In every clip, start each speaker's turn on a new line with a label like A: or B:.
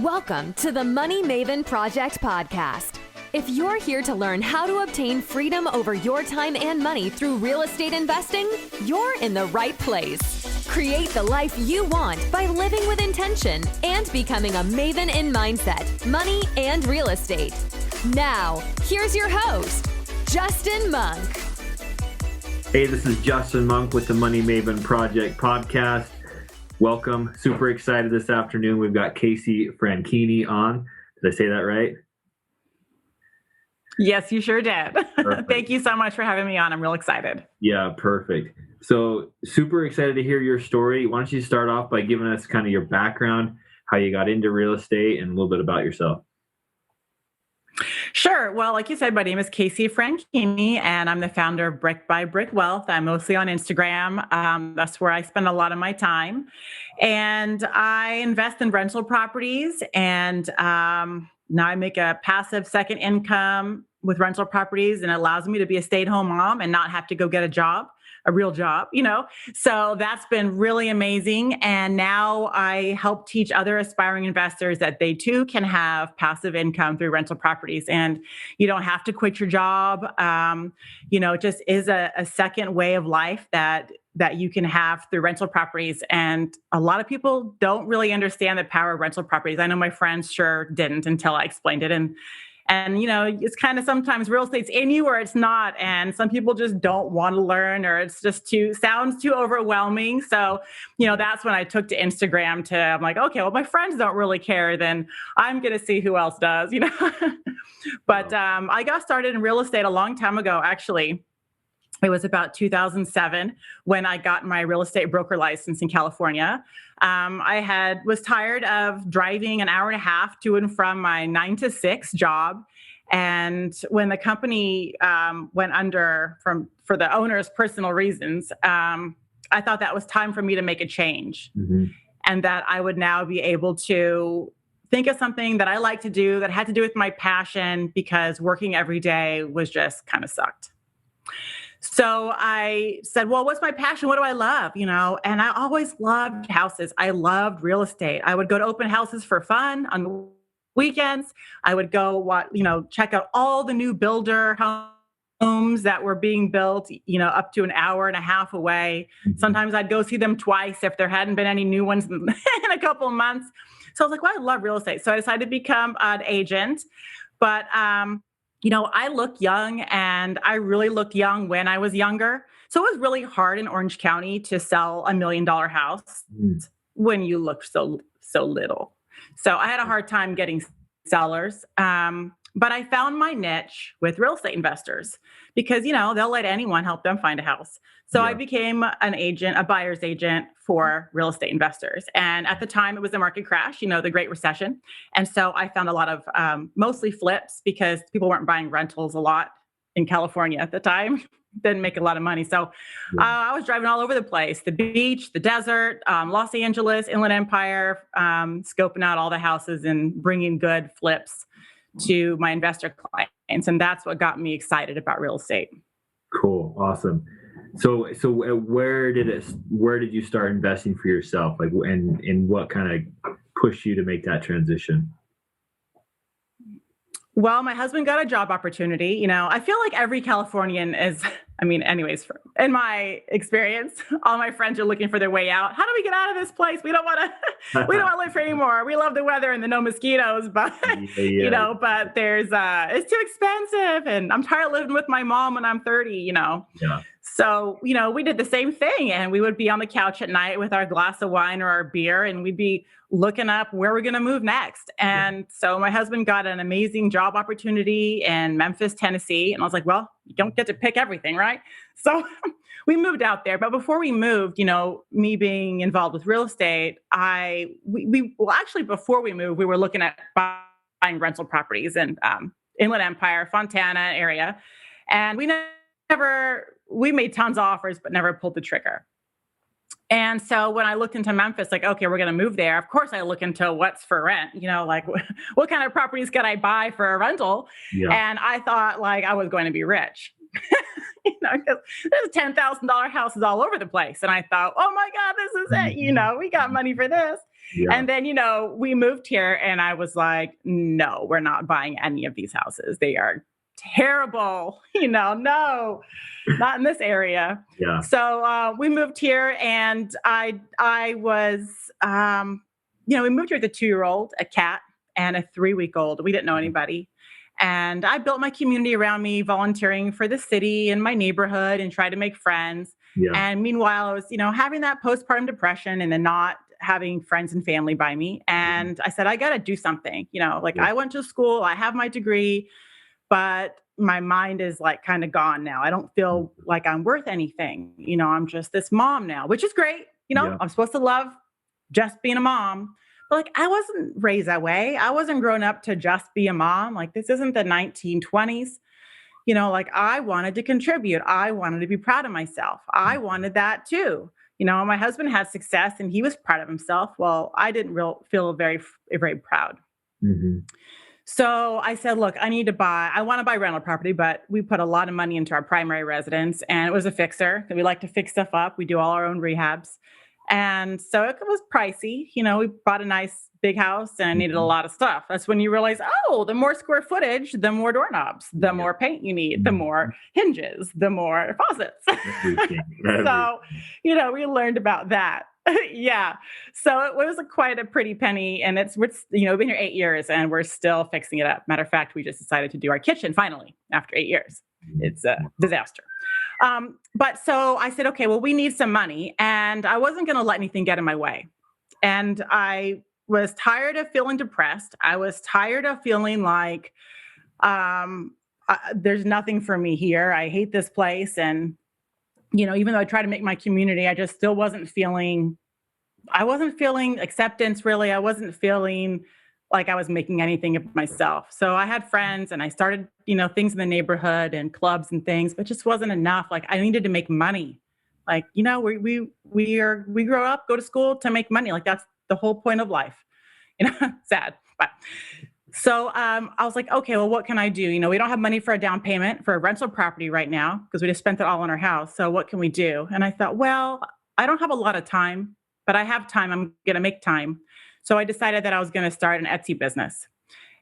A: Welcome to the Money Maven Project podcast. If you're here to learn how to obtain freedom over your time and money through real estate investing, you're in the right place. Create the life you want by living with intention and becoming a Maven in mindset, money, and real estate. Now, here's your host, Justin Monk.
B: Hey, this is Justin Monk with the Money Maven Project podcast. Welcome. Super excited this afternoon. We've got Casey Franchini on. Did I say that right?
C: Yes, you sure did. Thank you so much for having me on. I'm real excited.
B: Yeah, perfect. So super excited to hear your story. Why don't you start off by giving us kind of your background, how you got into real estate, and a little bit about yourself.
C: Sure. Well, like you said, my name is Casey Franchini, and I'm the founder of Brick by Brick Wealth. I'm mostly on Instagram. That's where I spend a lot of my time. And I invest in rental properties, and now I make a passive second income with rental properties, and it allows me to be a stay-at-home mom and not have to go get a real job, So that's been really amazing. And now I help teach other aspiring investors that they too can have passive income through rental properties. And you don't have to quit your job. It just is a second way of life that you can have through rental properties. And a lot of people don't really understand the power of rental properties. I know my friends sure didn't until I explained it. And it's kind of sometimes real estate's in you or it's not. And some people just don't want to learn, or it's just sounds too overwhelming. So, that's when I took to Instagram I'm like, okay, well, my friends don't really care. Then I'm going to see who else does, But I got started in real estate a long time ago, actually. It was about 2007 when I got my real estate broker license in California. I was tired of driving an hour and a half to and from my 9 to 6 job. And when the company went under for the owner's personal reasons, I thought that was time for me to make a change. Mm-hmm. And that I would now be able to think of something that I like to do that had to do with my passion, because working every day was just kind of sucked. So I said, well, what's my passion? What do I love? And I always loved houses. I loved real estate. I would go to open houses for fun on the weekends. I would go, check out all the new builder homes that were being built, up to an hour and a half away. Mm-hmm. Sometimes I'd go see them twice if there hadn't been any new ones in a couple of months. So I was like, well, I love real estate. So I decided to become an agent. But, I look young, and I really looked young when I was younger. So it was really hard in Orange County to sell $1 million house when you look so little. So I had a hard time getting sellers. But I found my niche with real estate investors because, they'll let anyone help them find a house. So I became an agent, a buyer's agent for real estate investors. And at the time it was a market crash, the Great Recession. And so I found a lot of mostly flips because people weren't buying rentals a lot in California at the time. Didn't make a lot of money. So I was driving all over the place, the beach, the desert, Los Angeles, Inland Empire, scoping out all the houses and bringing good flips to my investor clients. And that's what got me excited about real estate.
B: Cool. Awesome. So where did you start investing for yourself? And what kind of pushed you to make that transition?
C: Well, my husband got a job opportunity. I feel like every Californian is, in my experience, all my friends are looking for their way out. How do we get out of this place? We don't want to live here anymore. We love the weather and the no mosquitoes, but, but there's, it's too expensive. And I'm tired of living with my mom when I'm 30, Yeah. So, we did the same thing, and we would be on the couch at night with our glass of wine or our beer, and we'd be looking up where we're going to move next. And so my husband got an amazing job opportunity in Memphis, Tennessee. And I was like, well, you don't get to pick everything, right? So we moved out there. But before we moved, me being involved with real estate, before we moved, we were looking at buying rental properties in Inland Empire, Fontana area. And we made tons of offers, but never pulled the trigger. And so when I looked into Memphis, okay, we're going to move there. Of course, I look into what's for rent, what kind of properties could I buy for a rental? Yeah. And I thought I was going to be rich. Because there's $10,000 houses all over the place. And I thought, oh my God, this is it. We got money for this.
B: Yeah.
C: And then, we moved here and I was like, no, we're not buying any of these houses. They are terrible. No, not in this area.
B: Yeah.
C: So we moved here and I was, we moved here with a 2-year-old, a cat, and a 3-week-old. We didn't know anybody. And I built my community around me, volunteering for the city and my neighborhood and tried to make friends.
B: Yeah.
C: And meanwhile, I was, having that postpartum depression and then not having friends and family by me. And I said, I got to do something, I went to school, I have my degree, but my mind is like kind of gone now. I don't feel like I'm worth anything. I'm just this mom now, which is great. I'm supposed to love just being a mom. But I wasn't raised that way. I wasn't grown up to just be a mom. This isn't the 1920s. I wanted to contribute. I wanted to be proud of myself. I wanted that too. My husband had success and he was proud of himself. Well, I didn't feel very, very proud.
B: Mm-hmm.
C: So I said, look, I want to buy rental property, but we put a lot of money into our primary residence and it was a fixer. We like to fix stuff up. We do all our own rehabs. And so it was pricey. We bought a nice big house and I needed a lot of stuff. That's when you realize, the more square footage, the more doorknobs, the more paint you need, the more hinges, the more faucets. So, we learned about that. Yeah. So it was quite a pretty penny and we've been here 8 years and we're still fixing it up. Matter of fact, we just decided to do our kitchen finally after 8 years. It's a disaster. But so I said, okay, well, we need some money and I wasn't going to let anything get in my way. And I was tired of feeling depressed. I was tired of feeling like, there's nothing for me here. I hate this place. And, even though I tried to make my community, I just still wasn't feeling acceptance really. I wasn't feeling like I was making anything of myself. So I had friends and I started, things in the neighborhood and clubs and things, but just wasn't enough. I needed to make money. We grow up, go to school to make money. That's the whole point of life, sad. But so I was like, okay, well, what can I do? We don't have money for a down payment for a rental property right now because we just spent it all on our house. So what can we do? And I thought, well, I don't have a lot of time, but I have time. I'm going to make time. So I decided that I was going to start an Etsy business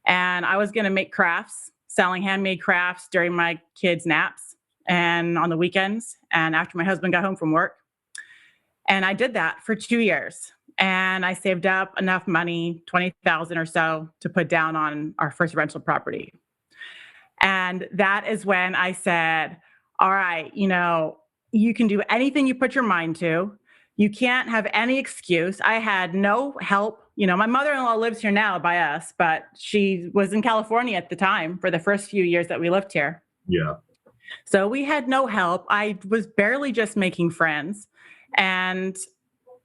C: and I was going to make crafts, selling handmade crafts during my kids' naps and on the weekends and after my husband got home from work. And I did that for 2 years and I saved up enough money, $20,000 or so to put down on our first rental property. And that is when I said, all right, you can do anything you put your mind to. You can't have any excuse. I had no help. My mother-in-law lives here now by us, but she was in California at the time for the first few years that we lived here.
B: Yeah.
C: So we had no help. I was barely just making friends and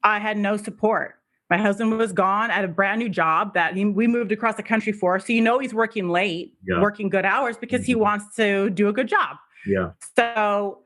C: I had no support. My husband was gone at a brand new job that we moved across the country for. So, he's working late, working good hours because he wants to do a good job.
B: Yeah.
C: So,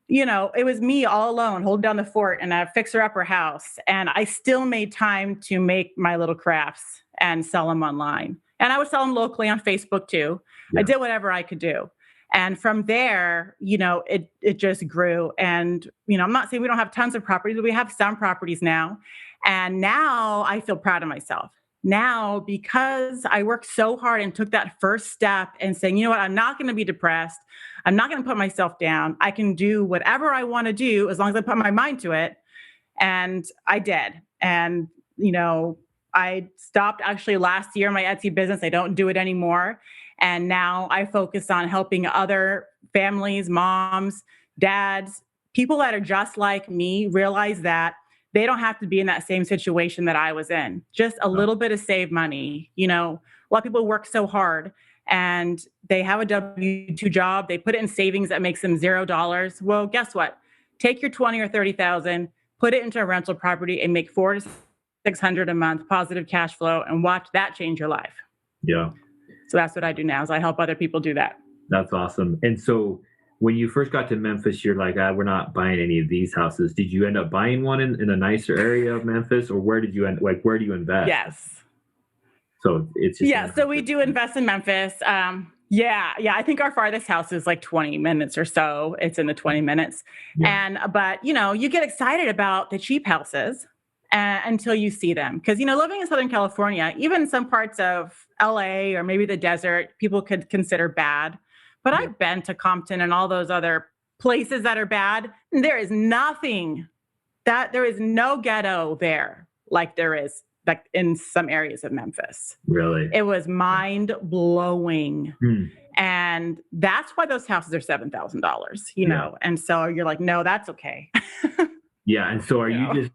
C: it was me all alone holding down the fort in a fixer-upper house. And I still made time to make my little crafts and sell them online. And I would sell them locally on Facebook too. Yeah. I did whatever I could do. And from there, it just grew. And, I'm not saying we don't have tons of properties, but we have some properties now. And now I feel proud of myself. Now, because I worked so hard and took that first step and saying, you know what, I'm not going to be depressed. I'm not going to put myself down. I can do whatever I want to do as long as I put my mind to it. And I did. And, I stopped actually last year, my Etsy business. I don't do it anymore. And now I focus on helping other families, moms, dads, people that are just like me realize that they don't have to be in that same situation that I was in. Just a little bit of save money. A lot of people work so hard and they have a W-2 job. They put it in savings that makes them $0. Well, guess what? Take your 20 or 30,000, put it into a rental property and make $400 to $600 a month, positive cash flow, and watch that change your life.
B: Yeah.
C: So that's what I do now is I help other people do that.
B: That's awesome. And so when you first got to Memphis, you're like, we're not buying any of these houses. Did you end up buying one in a nicer area of Memphis, or where did you where do you invest?
C: Yes.
B: So it's just
C: so we do invest in Memphis. Yeah. Yeah. I think our farthest house is like 20 minutes or so. It's in the 20 minutes.
B: Yeah.
C: But you get excited about the cheap houses until you see them. Cause, living in Southern California, even some parts of LA or maybe the desert, people could consider bad. But
B: Yeah.
C: I've been to Compton and all those other places that are bad. And there is no ghetto there like there is like in some areas of Memphis.
B: Really?
C: It was mind blowing.
B: Hmm.
C: And that's why those houses are $7,000,
B: Yeah.
C: And so you're like, no, that's okay.
B: Yeah. And so is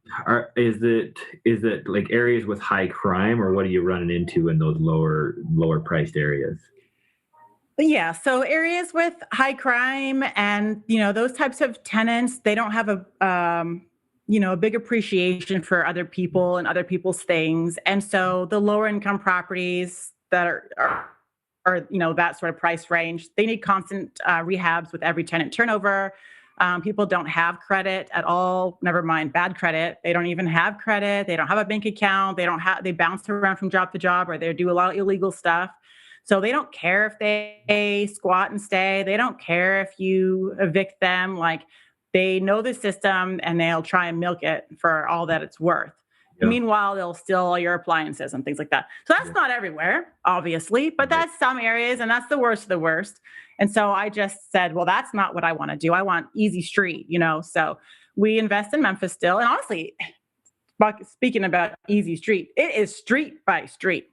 B: it like areas with high crime, or what are you running into in those lower priced areas?
C: But yeah, so areas with high crime and those types of tenants, they don't have a big appreciation for other people and other people's things, and so the lower income properties that are that sort of price range, they need constant rehabs with every tenant turnover. People don't have credit at all. Never mind bad credit. They don't even have credit. They don't have a bank account. They bounce around from job to job, or they do a lot of illegal stuff. So they don't care if they squat and stay. They don't care if you evict them. Like, they know the system and they'll try and milk it for all that it's worth.
B: Yeah.
C: Meanwhile, they'll steal all your appliances and things like that. So that's not everywhere, obviously, but that's some areas, and that's the worst of the worst. And so I just said, well, that's not what I want to do. I want easy street, So we invest in Memphis still. And honestly, speaking about easy street, it is street by street,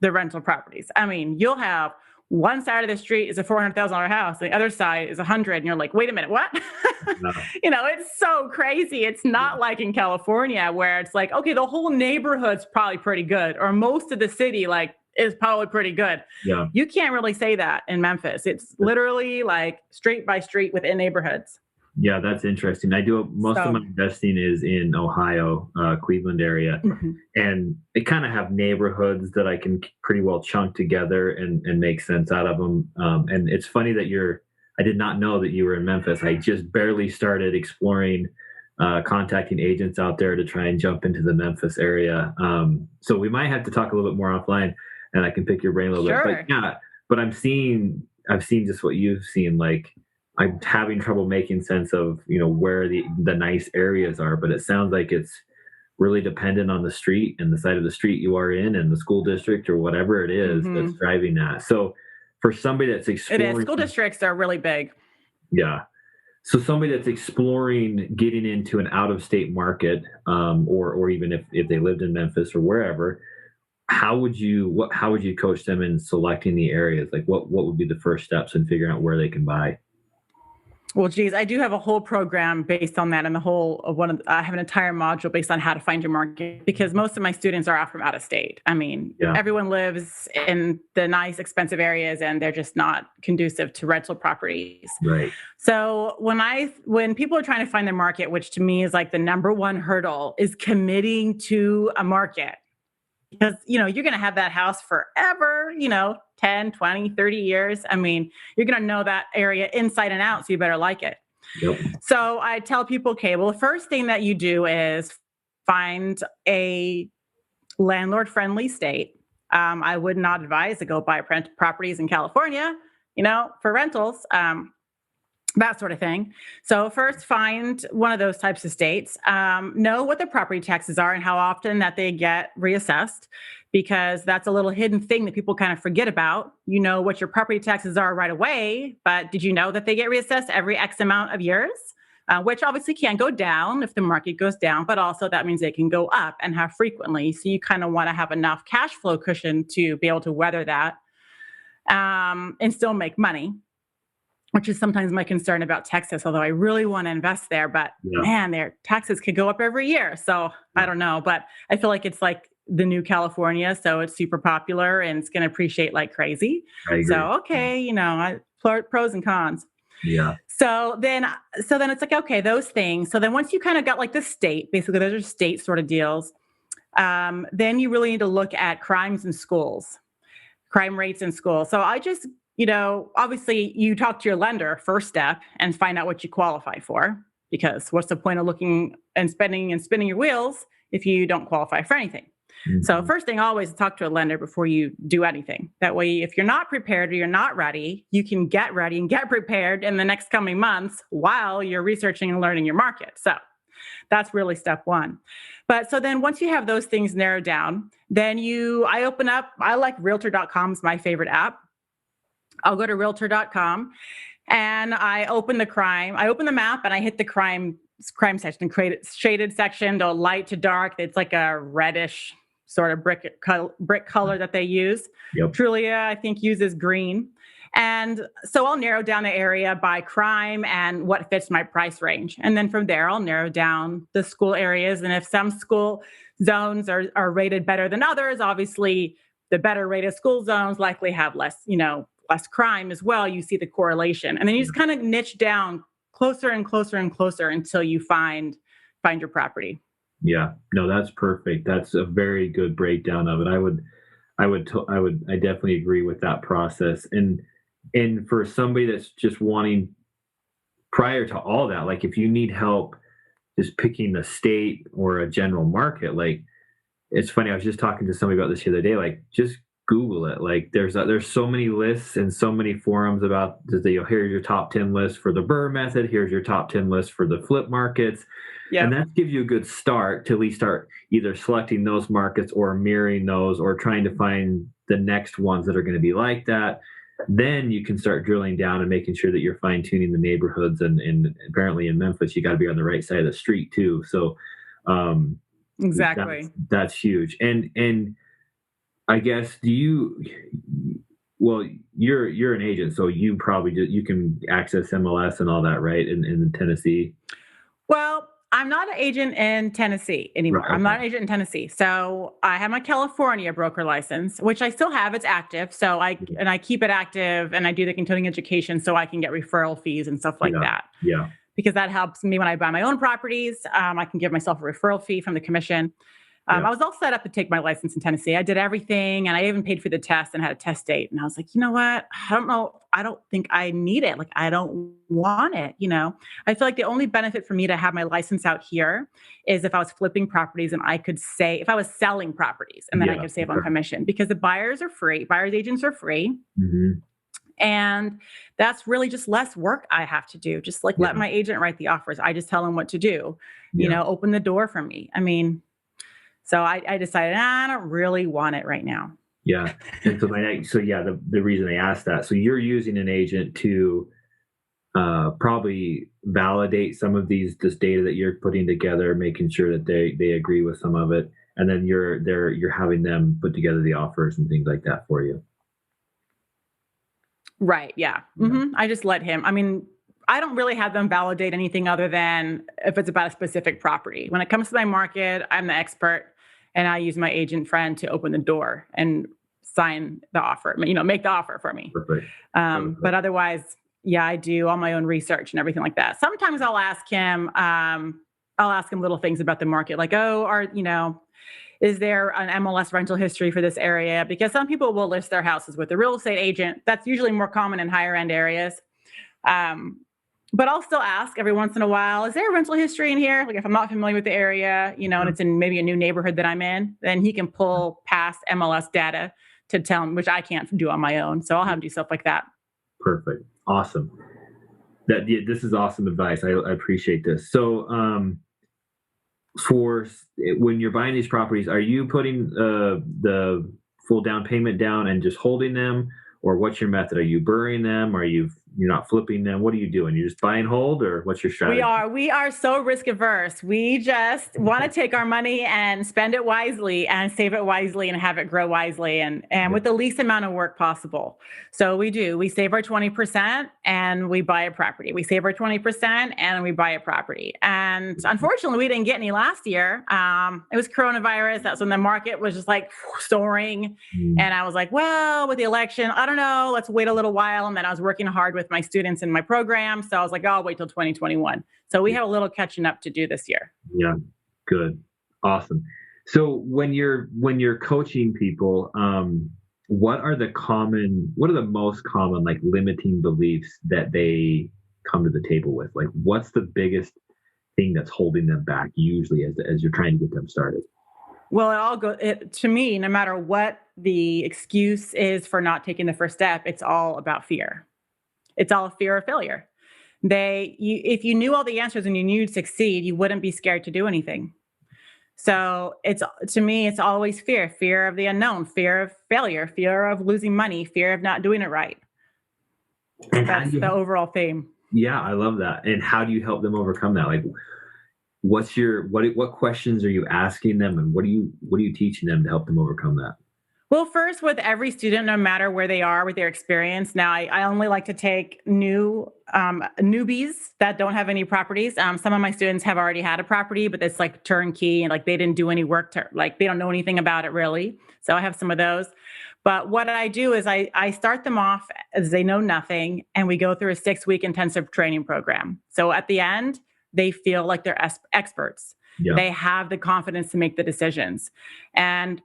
C: the rental properties. I mean, you'll have one side of the street is a $400,000 house. The other side is 100. And you're like, wait a minute, what?
B: No.
C: It's so crazy. It's not like in California where it's like, okay, the whole neighborhood's probably pretty good, or most of the city, is probably pretty good.
B: Yeah.
C: You can't really say that in Memphis. It's literally like street by street within neighborhoods.
B: Yeah, that's interesting. Most of my investing is in Ohio, Cleveland area, and they kind of have neighborhoods that I can pretty well chunk together and make sense out of them. And it's funny that I did not know that you were in Memphis. I just barely started exploring, contacting agents out there to try and jump into the Memphis area. So we might have to talk a little bit more offline, and I can pick your brain a little bit. But yeah, but I've seen just what you've seen. Like, I'm having trouble making sense of, where the nice areas are, but it sounds like it's really dependent on the street and the side of the street you are in and the school district or whatever it is that's driving that. So for somebody that's exploring,
C: it is. School districts are really big.
B: Yeah. So somebody that's exploring getting into an out of state market, or even if they lived in Memphis or wherever, how would you coach them in selecting the areas? Like what would be the first steps in figuring out where they can buy?
C: Well, geez, I do have a whole program based on that, and I have an entire module based on how to find your market, because most of my students are from out of state. I mean, Everyone lives in the nice, expensive areas, and they're just not conducive to rental properties.
B: Right.
C: So when people are trying to find their market, which to me is like the number one hurdle, is committing to a market. Because, you're going to have that house forever, 10, 20, 30 years. I mean, you're going to know that area inside and out, so you better like it.
B: Yep.
C: So I tell people, okay, well, the first thing that you do is find a landlord-friendly state. I would not advise to go buy properties in California, for rentals. That sort of thing. So first, find one of those types of states. Know what the property taxes are and how often that they get reassessed, because that's a little hidden thing that people kind of forget about. You know what your property taxes are right away, but did you know that they get reassessed every X amount of years? Which obviously can go down if the market goes down, but also that means they can go up, and how frequently. So you kind of want to have enough cash flow cushion to be able to weather that, and still make money, which is sometimes my concern about Texas, although I really want to invest there. But man, their taxes could go up every year. So I don't know, but I feel like it's like the new California. So it's super popular and it's going to appreciate like crazy. So, okay, pros and cons.
B: Yeah.
C: So then it's like, okay, those things. So then once you kind of got like the state, basically those are state sort of deals. Then you really need to look at crime rates in schools. So I just, obviously you talk to your lender first step and find out what you qualify for, because what's the point of looking and spending your wheels if you don't qualify for anything? So first thing, always talk to a lender before you do anything. That way, if you're not prepared or you're not ready, you can get ready and get prepared in the next coming months while you're researching and learning your market. So that's really step one. But so then once you have those things narrowed down, then I like realtor.com is my favorite app. I'll go to realtor.com and I open the map and I hit the crime section and create a shaded section to light to dark. It's like a reddish sort of brick color that they use.
B: Yep.
C: Trulia, I think, uses green. And so I'll narrow down the area by crime and what fits my price range. And then from there, I'll narrow down the school areas. And if some school zones are rated better than others, obviously the better rated school zones likely have less crime as well. You see the correlation. And then you just kind of niche down closer and closer and closer until you find your property.
B: Yeah, no, that's perfect. That's a very good breakdown of it. I definitely agree with that process. And for somebody that's just wanting, prior to all that, like if you need help just picking the state or a general market, like it's funny, I was just talking to somebody about this the other day, like just Google it. Like there's so many lists and so many forums about here's your top 10 list for the Burr method, here's your top 10 list for the flip markets. Yep. And that gives you a good start to at least start either selecting those markets or mirroring those or trying to find the next ones that are going to be like that. Then you can start drilling down and making sure that you're fine tuning the neighborhoods. And apparently in Memphis, you got to be on the right side of the street too. So
C: exactly,
B: that's huge. And I guess you're an agent, so you can access MLS and all that, right? In Tennessee.
C: Well, I'm not an agent in Tennessee anymore. Right, okay. I'm not an agent in Tennessee. So I have my California broker license, which I still have. It's active. So I keep it active and I do the continuing education so I can get referral fees and stuff like that.
B: Yeah.
C: Because that helps me when I buy my own properties. I can give myself a referral fee from the commission. I was all set up to take my license in Tennessee. I did everything and I even paid for the test and had a test date. And I was like, you know what? I don't know. I don't think I need it. Like, I don't want it. I feel like the only benefit for me to have my license out here is if I was flipping properties and I could say, if I was selling properties and then I could save on commission because the buyers agents are free.
B: Mm-hmm.
C: And that's really just less work I have to do. Just like let my agent write the offers. I just tell them what to do, open the door for me. I mean, so I decided, I don't really want it right now.
B: Yeah. And the reason I asked that, so you're using an agent to probably validate some of this data that you're putting together, making sure that they agree with some of it. And then you're having them put together the offers and things like that for you.
C: Right. Yeah. Mm-hmm. I just let him. I mean, I don't really have them validate anything other than if it's about a specific property. When it comes to my market, I'm the expert and I use my agent friend to open the door and sign the offer, make the offer for me.
B: Perfect.
C: But otherwise, I do all my own research and everything like that. Sometimes I'll ask him little things about the market, like, is there an MLS rental history for this area? Because some people will list their houses with a real estate agent. That's usually more common in higher end areas. But I'll still ask every once in a while, is there a rental history in here? Like if I'm not familiar with the area, and it's in maybe a new neighborhood that I'm in, then he can pull past MLS data to tell him, which I can't do on my own. So I'll have him do stuff like that.
B: Perfect. Awesome. This is awesome advice. I appreciate this. So for when you're buying these properties, are you putting the full down payment down and just holding them? Or what's your method? Are you burying them? Are you're not flipping them? What are you doing? You just buy and hold, or what's your strategy?
C: We are so risk averse. We just want to take our money and spend it wisely and save it wisely and have it grow wisely and with the least amount of work possible. So we save our 20% and we buy a property. We save our 20% and we buy a property. And unfortunately, we didn't get any last year. It was coronavirus. That's when the market was just like soaring. And I was like, well, with the election, I don't know, let's wait a little while. And then I was working hard with my students in my program. So I was like, I'll wait till 2021. So we have a little catching up to do this year.
B: Yeah. Good. Awesome. So when you're coaching people, what are the most common like limiting beliefs that they come to the table with? Like what's the biggest thing that's holding them back usually as you're trying to get them started?
C: Well, to me, no matter what the excuse is for not taking the first step, it's all about fear. It's all fear of failure. If you knew all the answers and you knew you'd succeed, you wouldn't be scared to do anything. So to me, it's always fear of the unknown, fear of failure, fear of losing money, fear of not doing it right. And that's the overall theme.
B: Yeah, I love that. And how do you help them overcome that? Like, what questions are you asking them, and what are you teaching them to help them overcome that?
C: Well, first, with every student, no matter where they are with their experience. Now, I only like to take newbies that don't have any properties. Some of my students have already had a property, but it's like turnkey and like they didn't do any work like they don't know anything about it really. So I have some of those. But what I do is I start them off as they know nothing, and we go through a 6-week intensive training program. So at the end, they feel like they're experts. Yeah. They have the confidence to make the decisions. And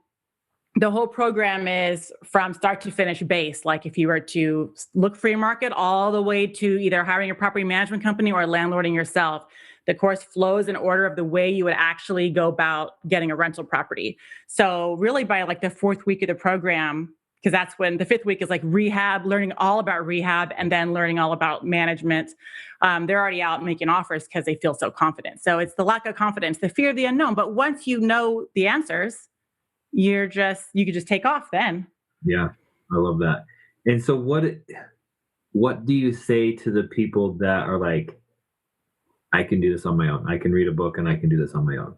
C: the whole program is from start to finish based. Like if you were to look free market all the way to either hiring a property management company or landlording yourself, the course flows in order of the way you would actually go about getting a rental property. So really by like the 4th week of the program, because that's when the 5th week is like rehab, learning all about rehab, and then learning all about management. They're already out making offers because they feel so confident. So it's the lack of confidence, the fear of the unknown. But once you know the answers, you could just take off then.
B: Yeah, I love that. And so what do you say to the people that are like, I can do this on my own. I can read a book and I can do this on my own?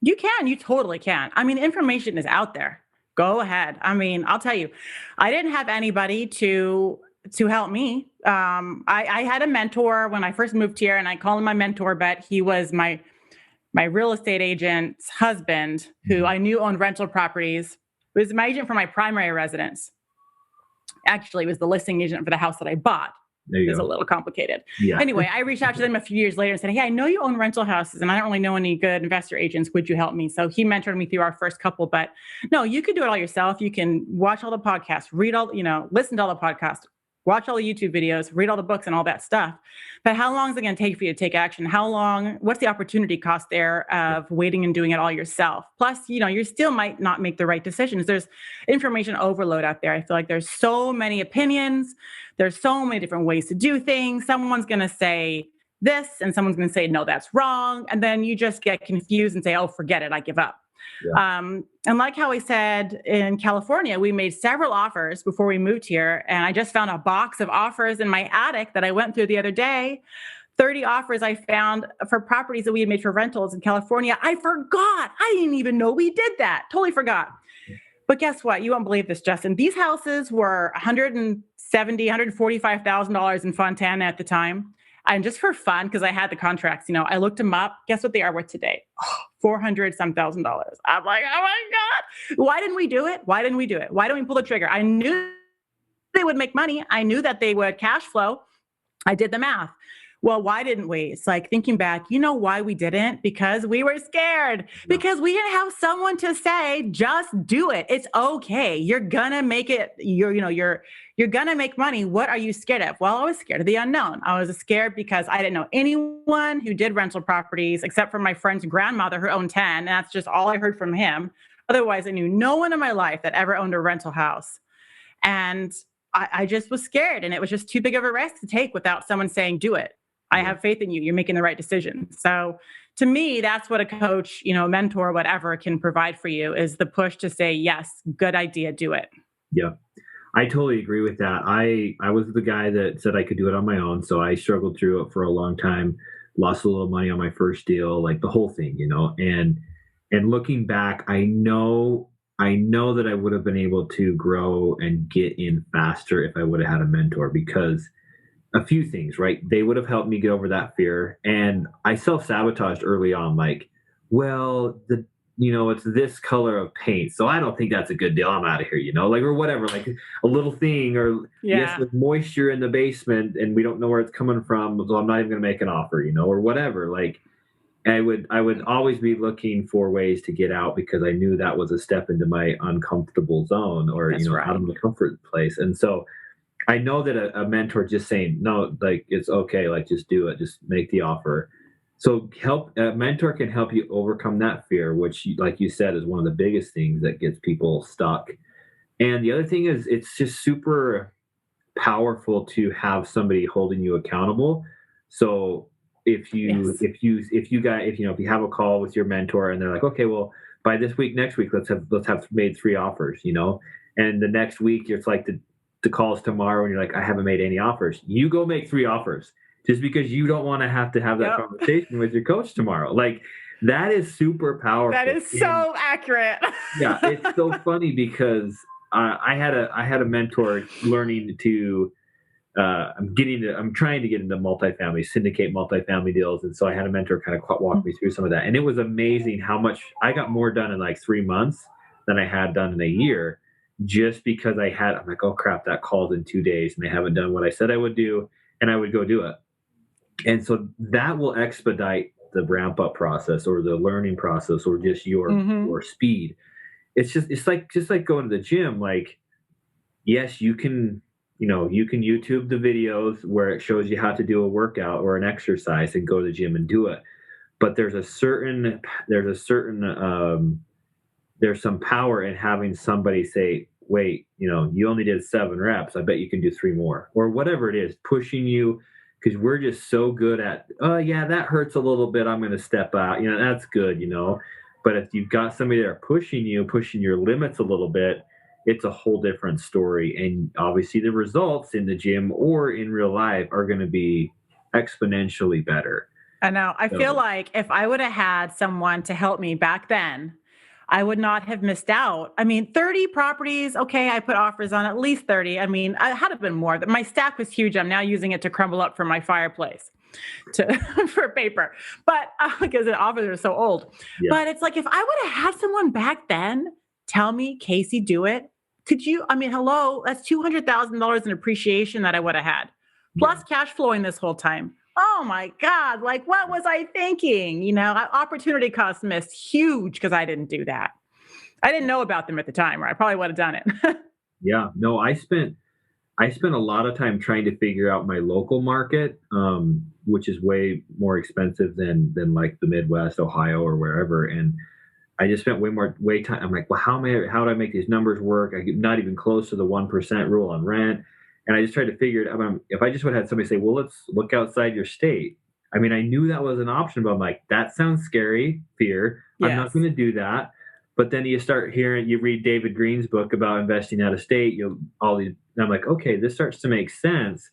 C: You totally can. I mean, information is out there. Go ahead. I mean, I'll tell you, I didn't have anybody to help me. I had a mentor when I first moved here, and I call him my mentor, but he was my real estate agent's husband, who I knew owned rental properties. It was my agent for my primary residence. Actually, it was the listing agent for the house that I bought. It was a little complicated. Yeah. Anyway, I reached out to them a few years later and said, hey, I know you own rental houses and I don't really know any good investor agents. Would you help me? So he mentored me through our first couple, but no, you could do it all yourself. You can watch all the podcasts, listen to all the podcasts, watch all the YouTube videos, read all the books and all that stuff. But how long is it going to take for you to take action? What's the opportunity cost there of waiting and doing it all yourself? Plus, you still might not make the right decisions. There's information overload out there. I feel like there's so many opinions. There's so many different ways to do things. Someone's going to say this and someone's going to say, no, that's wrong. And then you just get confused and say, oh, forget it. I give up. Yeah. And like how I said, in California, we made several offers before we moved here. And I just found a box of offers in my attic that I went through the other day. 30 offers I found for properties that we had made for rentals in California. I forgot. I didn't even know we did that. Totally forgot. But guess what? You won't believe this, Justin. These houses were $170,000, $145,000 in Fontana at the time. And just for fun, because I had the contracts, I looked them up. Guess what they are worth today? $400,000. I'm like, oh my God. Why didn't we do it? Why didn't we pull the trigger? I knew they would make money. I knew that they would cash flow. I did the math. Well, why didn't we? It's like thinking back, why we didn't? Because we were scared. Because we didn't have someone to say, just do it. It's okay. You're gonna make it. You're gonna make money. What are you scared of? Well, I was scared of the unknown. I was scared because I didn't know anyone who did rental properties except for my friend's grandmother who owned 10. And that's just all I heard from him. Otherwise, I knew no one in my life that ever owned a rental house. And I just was scared. And it was just too big of a risk to take without someone saying, do it. I have faith in you. You're making the right decision. So to me, that's what a coach, mentor, whatever can provide for you is the push to say, yes, good idea, do it.
B: Yeah, I totally agree with that. I was the guy that said I could do it on my own. So I struggled through it for a long time, lost a little money on my first deal, like the whole thing, and looking back, I know that I would have been able to grow and get in faster if I would have had a mentor, because a few things, right? They would have helped me get over that fear. And I self-sabotaged early on, like, well, it's this color of paint, so I don't think that's a good deal. I'm out of here, or whatever, like a little thing, or yes, there's moisture in the basement and we don't know where it's coming from, so I'm not even going to make an offer, or whatever. Like I would always be looking for ways to get out because I knew that was a step into my uncomfortable zone or, out of the comfort place. And so I know that a mentor just saying, no, like, it's okay. Like, just do it. Just make the offer. So a mentor can help you overcome that fear, which, like you said, is one of the biggest things that gets people stuck. And the other thing is, it's just super powerful to have somebody holding you accountable. So if you
C: Yes.
B: if you have a call with your mentor and they're like, okay, well, by this week, next week, let's have made 3 offers, and the next week it's like the calls tomorrow and you're like, I haven't made any offers. You go make 3 offers just because you don't want to have that
C: Yep.
B: conversation with your coach tomorrow. Like, that is super powerful.
C: That is so accurate.
B: Yeah, it's so funny because I had a mentor learning to. I'm trying to get into syndicate multifamily deals, and so I had a mentor kind of walk me through some of that, and it was amazing how much I got more done in like 3 months than I had done in a year, just because I'm like, oh crap, that call's in 2 days, and they haven't done what I said I would do, and I would go do it, and so that will expedite the ramp up process or the learning process or just your speed. It's like going to the gym. Like, yes, you can YouTube the videos where it shows you how to do a workout or an exercise and go to the gym and do it. But there's some power in having somebody say, wait, you only did 7 reps. I bet you can do 3 more, or whatever it is, pushing you, because we're just so good at, oh yeah, that hurts a little bit, I'm going to step out. That's good, But if you've got somebody there pushing your limits a little bit, it's a whole different story. And obviously the results in the gym or in real life are going to be exponentially better.
C: I know. I feel like if I would have had someone to help me back then, I would not have missed out. I mean, 30 properties. Okay. I put offers on at least 30. I mean, I had to been more. My stack was huge. I'm now using it to crumble up for my fireplace for paper, but because the offers are so old. Yeah. But it's like, if I would have had someone back then tell me, Casey, do it. Could you, hello, that's $200,000 in appreciation that I would have had, plus cash flowing this whole time. Oh my God. Like, what was I thinking? Opportunity cost missed huge because I didn't do that. I didn't know about them at the time, or I probably would have done it.
B: Yeah, no, I spent a lot of time trying to figure out my local market, which is way more expensive than like the Midwest, Ohio, or wherever. And I just spent way time. I'm like, well, how do I make these numbers work? I'm not even close to the 1% rule on rent. And I just tried to figure it out. If I just would have had somebody say, well, let's look outside your state. I knew that was an option, but I'm like, that sounds scary, fear. Yes. I'm not going to do that. But then you read David Green's book about investing out of state. And I'm like, okay, this starts to make sense.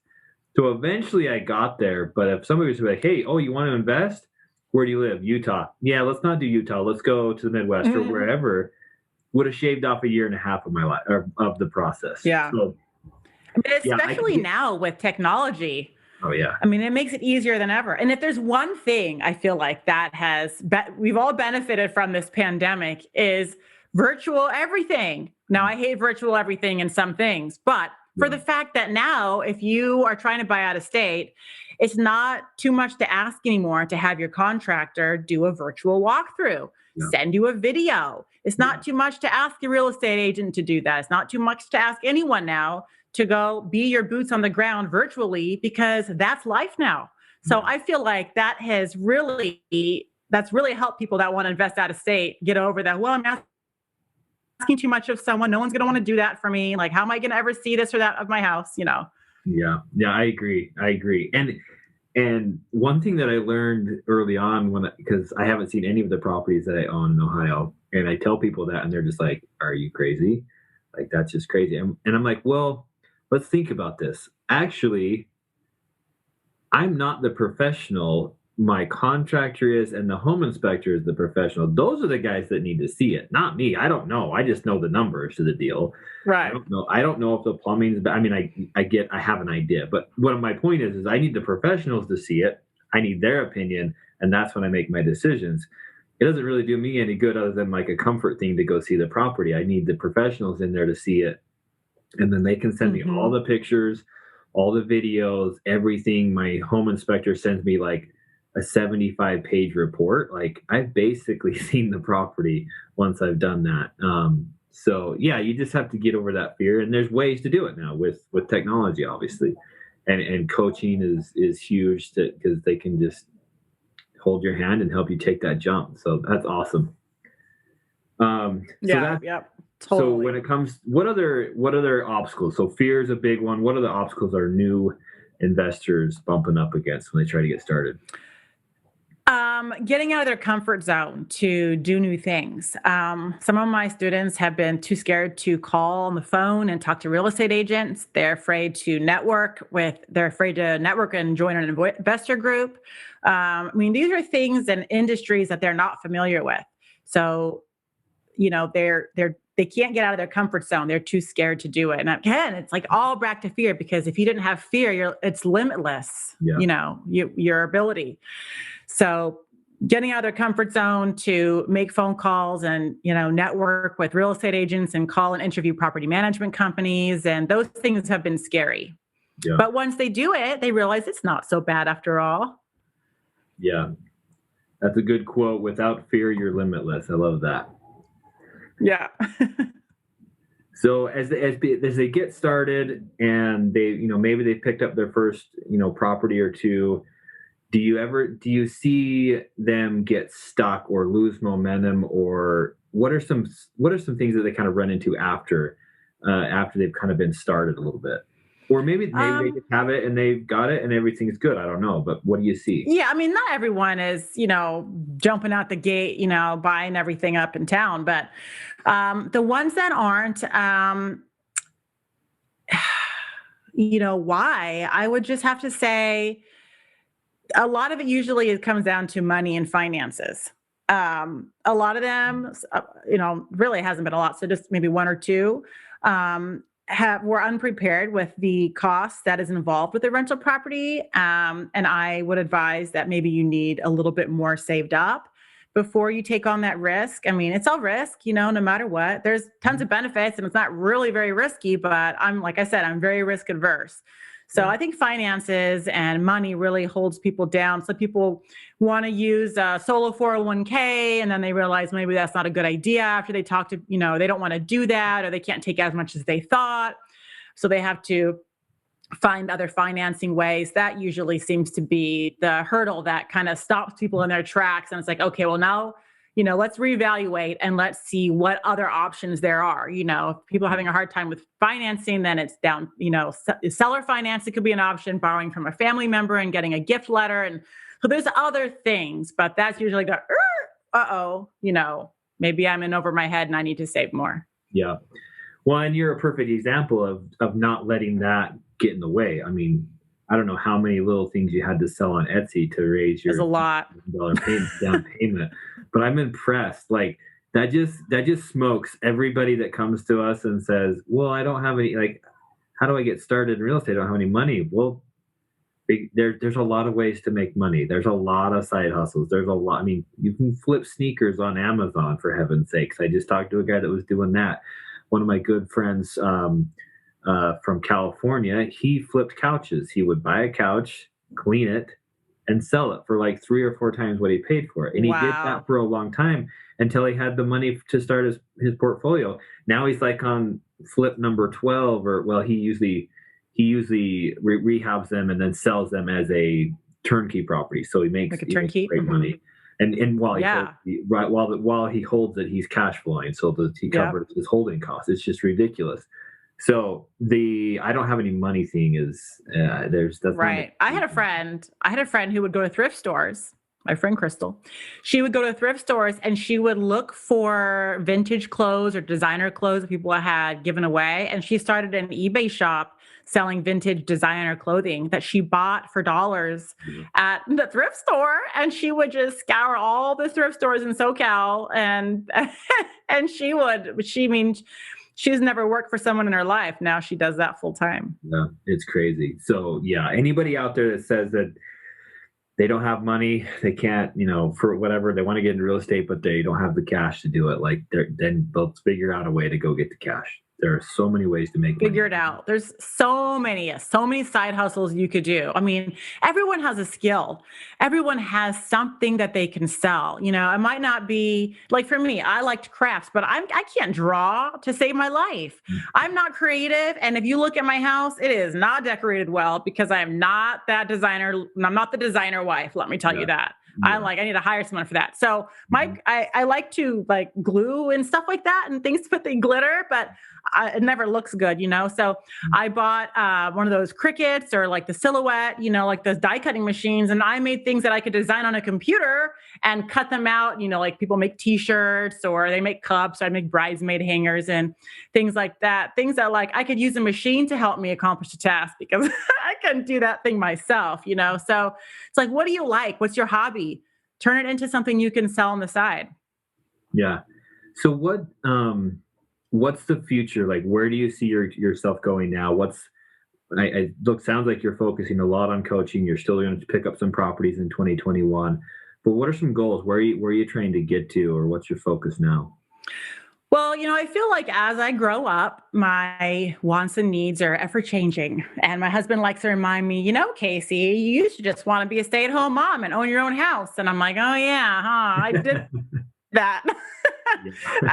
B: So eventually I got there. But if somebody was like, hey, you want to invest? Where do you live? Utah. Yeah, let's not do Utah. Let's go to the Midwest or wherever. Would have shaved off 1.5 years of my life, or of the process.
C: Yeah. So, especially now with technology.
B: Oh yeah.
C: It makes it easier than ever. And if there's one thing I feel like that we've all benefited from this pandemic, is virtual everything. Now, I hate virtual everything in some things, but for the fact that now, if you are trying to buy out of state, it's not too much to ask anymore to have your contractor do a virtual walkthrough, send you a video. It's not too much to ask your real estate agent to do that. It's not too much to ask anyone now to go be your boots on the ground virtually, because that's life now. So I feel like that's really helped people that want to invest out of state get over that. Well, I'm asking too much of someone. No one's going to want to do that for me. Like, how am I going to ever see this or that of my house?
B: Yeah, I agree. And one thing that I learned early on, because I haven't seen any of the properties that I own in Ohio, and I tell people that, and they're just like, are you crazy? Like, that's just crazy. And I'm like, well, let's think about this. Actually, I'm not the professional. My contractor is, and the home inspector is the professional. Those are the guys that need to see it, not me. I don't know. I just know the numbers to the deal.
C: Right.
B: I don't know if the plumbing's, I have an idea. But what my point is I need the professionals to see it. I need their opinion. And that's when I make my decisions. It doesn't really do me any good other than like a comfort thing to go see the property. I need the professionals in there to see it. And then they can send me all the pictures, all the videos, everything. My home inspector sends me like a 75-page report. Like, I've basically seen the property once I've done that. So yeah, you just have to get over that fear. And there's ways to do it now with technology, obviously. And coaching is huge because they can just hold your hand and help you take that jump. So that's awesome.
C: Totally.
B: So when it comes, what other obstacles? So fear is a big one. What other obstacles are new investors bumping up against when they try to get started?
C: Getting out of their comfort zone to do new things. Some of my students have been too scared to call on the phone and talk to real estate agents. They're afraid to they're afraid to network and join an investor group. I mean, these are things and industries that they're not familiar with. So, they can't get out of their comfort zone. They're too scared to do it. And again, it's like all back to fear, because if you didn't have fear, it's limitless, your ability. So getting out of their comfort zone to make phone calls and, network with real estate agents and call and interview property management companies. And those things have been scary. Yeah. But once they do it, they realize it's not so bad after all.
B: Yeah. That's a good quote. Without fear, you're limitless. I love that.
C: Yeah.
B: So as they get started and they, maybe they picked up their first, property or two, do you see them get stuck or lose momentum, or what are some things that they kind of run into after they've kind of been started a little bit? Or maybe they just have it and they've got it and everything's good. I don't know, but what do you see?
C: Yeah, I mean, not everyone is, jumping out the gate, buying everything up in town, but the ones that aren't, why? I would just have to say a lot of it usually comes down to money and finances. A lot of them, really hasn't been a lot. So just maybe one or two, were unprepared with the cost that is involved with the rental property. And I would advise that maybe you need a little bit more saved up before you take on that risk. I mean, it's all risk, no matter what. There's tons of benefits and it's not really very risky, but like I said, I'm very risk adverse. So I think finances and money really holds people down. So people want to use a solo 401k, and then they realize maybe that's not a good idea after they talk to, they don't want to do that, or they can't take as much as they thought. So they have to find other financing ways. That usually seems to be the hurdle that kind of stops people in their tracks. And it's like, okay, well now, let's reevaluate and let's see what other options there are. If people are having a hard time with financing, then it's down, seller finance, it could be an option, borrowing from a family member and getting a gift letter. And so there's other things, but that's usually maybe I'm in over my head and I need to save more.
B: Yeah. Well, and you're a perfect example of not letting that get in the way. I mean, I don't know how many little things you had to sell on Etsy to raise your
C: There's a lot
B: down payment. But I'm impressed. Like that just smokes everybody that comes to us and says, well, I don't have any, like, how do I get started in real estate? I don't have any money. Well, there's a lot of ways to make money. There's a lot of side hustles. There's a lot. I mean, you can flip sneakers on Amazon, for heaven's sakes. I just talked to a guy that was doing that. One of my good friends from California, he flipped couches. He would buy a couch, clean it, and sell it for like 3 or 4 times what he paid for it. And he did that for a long time until he had the money to start his portfolio. Now he's like on flip number 12, he usually rehabs them and then sells them as a turnkey property. So he makes,
C: like a turnkey
B: great money. And while he holds it, he's cash flowing. So he covers his holding costs. It's just ridiculous. So I don't have any money thing is that's
C: right. I had a friend who would go to thrift stores. My friend Crystal, she would go to thrift stores and she would look for vintage clothes or designer clothes that people had given away. And she started an eBay shop selling vintage designer clothing that she bought for dollars at the thrift store. And she would just scour all the thrift stores in SoCal and she's never worked for someone in her life. Now she does that full time.
B: Yeah, it's crazy. So yeah, anybody out there that says that they don't have money, they can't, for whatever, they want to get into real estate, but they don't have the cash to do it. Like then they'll figure out a way to go get the cash. There are so many ways to make money.
C: Figure it out. There's so many side hustles you could do. I mean, everyone has a skill. Everyone has something that they can sell. It might not be like, for me, I liked crafts, but I can't draw to save my life. I'm not creative. And if you look at my house, it is not decorated well because I am not that designer. I'm not the designer wife. Let me tell you that. I need to hire someone for that. So I like to like glue and stuff like that and things with the glitter, but it never looks good, So I bought one of those Cricuts or like the Silhouette, like those die cutting machines. And I made things that I could design on a computer and cut them out. Like people make t-shirts or they make cups. So I make bridesmaid hangers and things like that. Things that like I could use a machine to help me accomplish the task because I couldn't do that thing myself, So it's like, what do you like? What's your hobby? Turn it into something you can sell on the side.
B: Yeah. So what's the future? Like, where do you see yourself going now? Sounds like you're focusing a lot on coaching. You're still going to pick up some properties in 2021, but what are some goals? Where are you trying to get to, or what's your focus now?
C: Well, I feel like as I grow up, my wants and needs are ever changing. And my husband likes to remind me, Casey, you used to just want to be a stay-at-home mom and own your own house. And I'm like, oh yeah, I did that.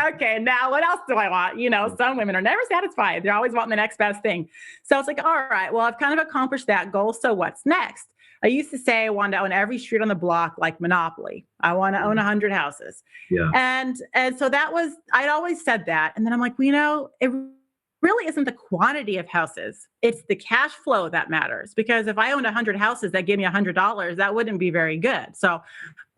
C: Okay, now what else do I want? Some women are never satisfied. They're always wanting the next best thing. So it's like, all right, well, I've kind of accomplished that goal. So what's next? I used to say I wanted to own every street on the block like Monopoly. I want to own 100 houses.
B: Yeah.
C: And so I'd always said that. And then I'm like, it really isn't the quantity of houses. It's the cash flow that matters. Because if I owned 100 houses that gave me $100, that wouldn't be very good. So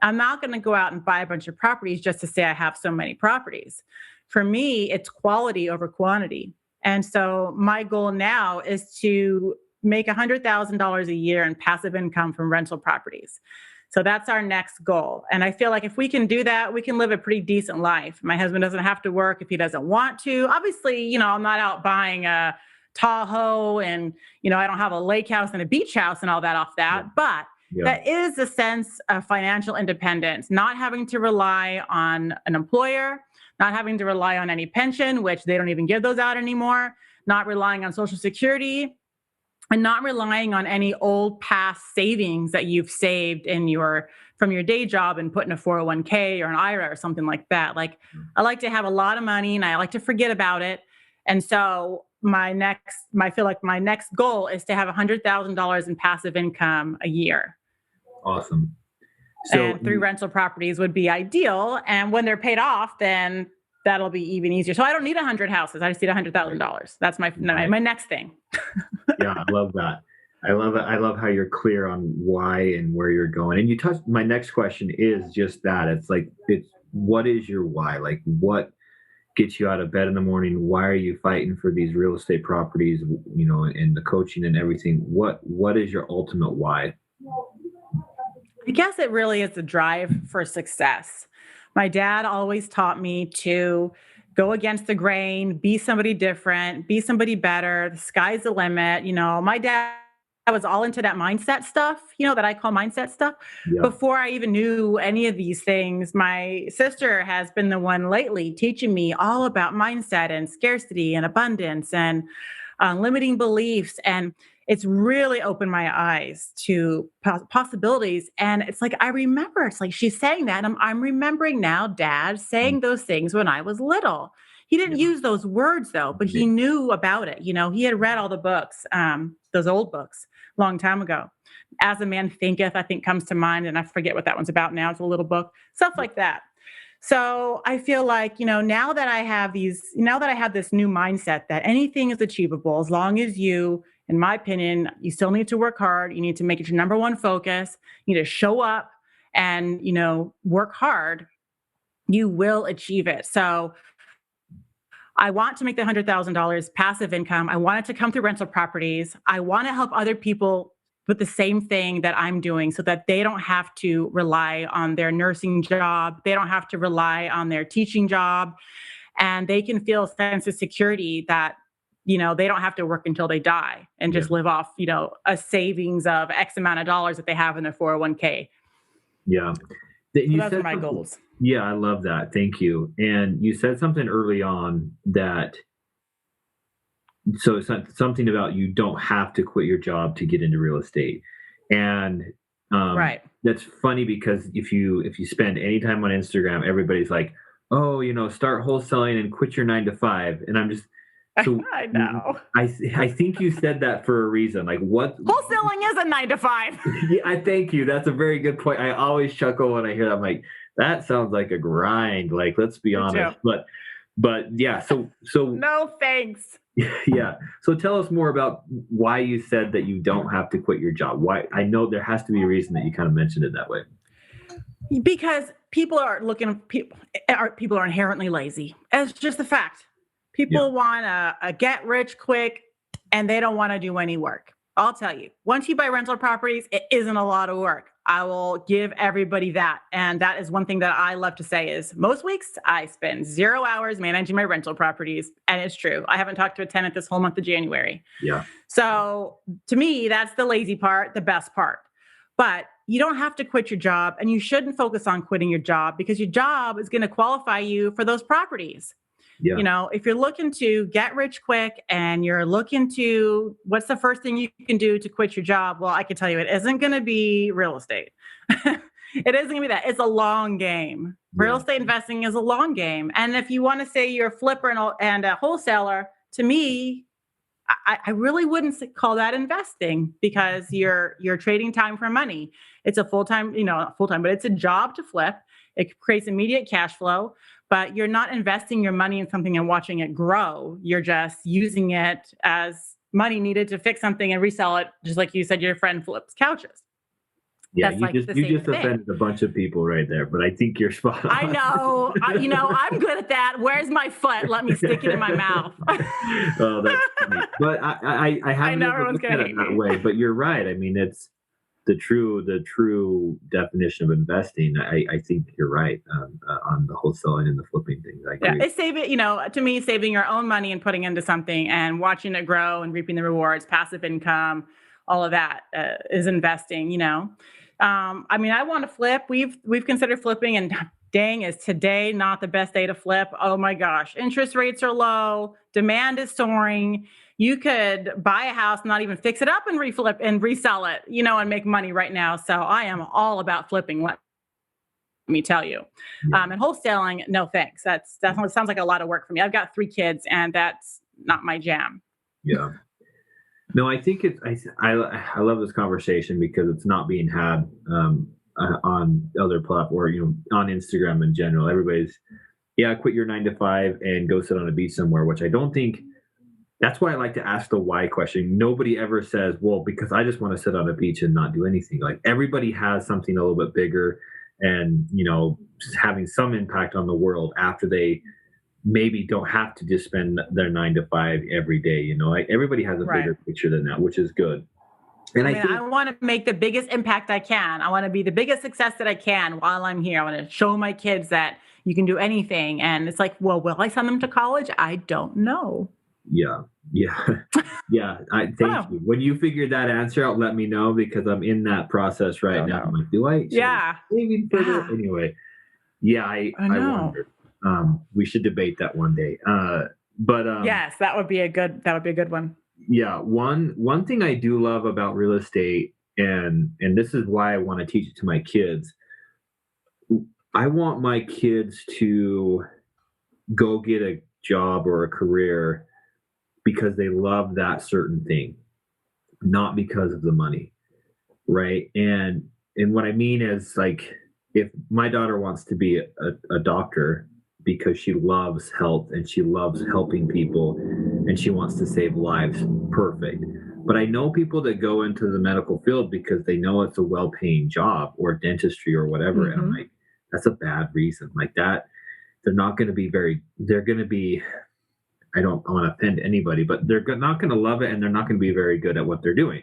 C: I'm not going to go out and buy a bunch of properties just to say I have so many properties. For me, it's quality over quantity. And so my goal now is to make $100,000 a year in passive income from rental properties. So that's our next goal. And I feel like if we can do that, we can live a pretty decent life. My husband doesn't have to work if he doesn't want to. Obviously, I'm not out buying a Tahoe and, I don't have a lake house and a beach house and all that off that. Yeah. But that is a sense of financial independence, not having to rely on an employer, not having to rely on any pension, which they don't even give those out anymore, not relying on Social Security, and not relying on any old past savings that you've saved from your day job and put in a 401k or an IRA or something like that. Like I like to have a lot of money and I like to forget about it. And so I feel like my next goal is to have $100,000 in passive income a year.
B: Awesome.
C: And 3 rental properties would be ideal. And when they're paid off, then that'll be even easier. So I don't need 100 houses. I just need $100,000. That's my next thing.
B: Yeah, I love that. I love it. I love how you're clear on why and where you're going. And you touched, my next question is just that. It's what is your why? Like what gets you out of bed in the morning? Why are you fighting for these real estate properties, and the coaching and everything? What is your ultimate why?
C: I guess it really is the drive for success. My dad always taught me to go against the grain, be somebody different, be somebody better. The sky's the limit. My dad was all into that mindset stuff, that I call mindset stuff. Yeah. Before I even knew any of these things, my sister has been the one lately teaching me all about mindset and scarcity and abundance and limiting beliefs. And it's really opened my eyes to possibilities. And it's like, I remember, it's like she's saying that. And I'm remembering now Dad saying those things when I was little. He didn't use those words though, but he knew about it. He had read all the books, those old books a long time ago. As a Man Thinketh, I think comes to mind. And I forget what that one's about now. It's a little book, stuff like that. So I feel like, now that I have this new mindset that anything is achievable, as long as in my opinion, you still need to work hard. You need to make it your number one focus. You need to show up and, work hard. You will achieve it. So I want to make the $100,000 passive income. I want it to come through rental properties. I want to help other people with the same thing that I'm doing so that they don't have to rely on their nursing job. They don't have to rely on their teaching job. And they can feel a sense of security that they don't have to work until they die and just live off, a savings of X amount of dollars that they have in their 401k.
B: Yeah.
C: So those are my goals.
B: Yeah, I love that. Thank you. And you said something early on so it's something about you don't have to quit your job to get into real estate. And
C: right.
B: That's funny because if you spend any time on Instagram, everybody's like, oh, start wholesaling and quit your 9 to 5. And So
C: I know.
B: I think you said that for a reason. Like what?
C: Wholesaling is a 9 to 5.
B: Yeah, I thank you. That's a very good point. I always chuckle when I hear that. I'm like, that sounds like a grind. Like, let's be honest. But yeah. So
C: No thanks.
B: yeah. So tell us more about why you said that you don't have to quit your job. Why? I know there has to be a reason that you kind of mentioned it that way.
C: Because people are inherently lazy. It's just a fact. People want a get rich quick, and they don't want to do any work. I'll tell you, once you buy rental properties, it isn't a lot of work. I will give everybody that. And that is one thing that I love to say is most weeks I spend 0 hours managing my rental properties. And it's true. I haven't talked to a tenant this whole month of January.
B: Yeah.
C: So to me, that's the lazy part, the best part. But you don't have to quit your job, and you shouldn't focus on quitting your job because your job is going to qualify you for those properties.
B: Yeah.
C: You know, if you're looking to get rich quick and you're looking to, what's the first thing you can do to quit your job? Well, I can tell you, it isn't going to be real estate. It isn't going to be that. It's a long game. Real estate investing is a long game. And if you want to say you're a flipper and a wholesaler, to me, I really wouldn't call that investing because you're trading time for money. It's a full-time, not full-time, but it's a job to flip. It creates immediate cash flow, but you're not investing your money in something and watching it grow. You're just using it as money needed to fix something and resell it. Just like you said, your friend flips couches.
B: Yeah,
C: That's
B: you just offended a bunch of people right there, but I think you're spot on.
C: I know. I'm good at that. Where's my foot? Let me stick it in my mouth.
B: Oh, that's funny. But I haven't never looked at it that way. But you're right. I mean, it's the true definition of investing. I think you're right on the wholesaling and the flipping things. I agree.
C: Yeah, it's saving. To me, saving your own money and putting into something and watching it grow and reaping the rewards, passive income, all of that is investing. I want to flip. We've considered flipping, and dang, is today not the best day to flip? Oh my gosh, interest rates are low, demand is soaring. You could buy a house, not even fix it up and reflip and resell it, and make money right now. So I am all about flipping. Let me tell you, and wholesaling, no thanks. That's definitely sounds like a lot of work for me. I've got 3 kids, and that's not my jam.
B: Yeah. No, I think I love this conversation because it's not being had on other platforms or, on Instagram in general. Everybody's, quit your 9 to 5 and go sit on a beach somewhere, which I don't think. That's why I like to ask the why question. Nobody ever says, well, because I just want to sit on a beach and not do anything. Like everybody has something a little bit bigger and, having some impact on the world after they maybe don't have to just spend their 9 to 5 every day. Like everybody has a bigger picture than that, which is good. And I
C: want to make the biggest impact I can. I want to be the biggest success that I can while I'm here. I want to show my kids that you can do anything. And it's like, well, will I send them to college? I don't know.
B: Yeah. Thank you. When you figure that answer out, let me know because I'm in that process right now. I'm like, do I? Maybe further? Anyway. Yeah, I wonder. We should debate that one day.
C: Yes, that would be a good one.
B: Yeah. One thing I do love about real estate, and this is why I want to teach it to my kids. I want my kids to go get a job or a career because they love that certain thing, not because of the money. Right. And what I mean is like, if my daughter wants to be a doctor because she loves health and she loves helping people and she wants to save lives, perfect. But I know people that go into the medical field because they know it's a well-paying job or dentistry or whatever. Mm-hmm. And I'm like, that's a bad reason. Like that, they're going to be, I don't want to offend anybody, but they're not going to love it and they're not going to be very good at what they're doing.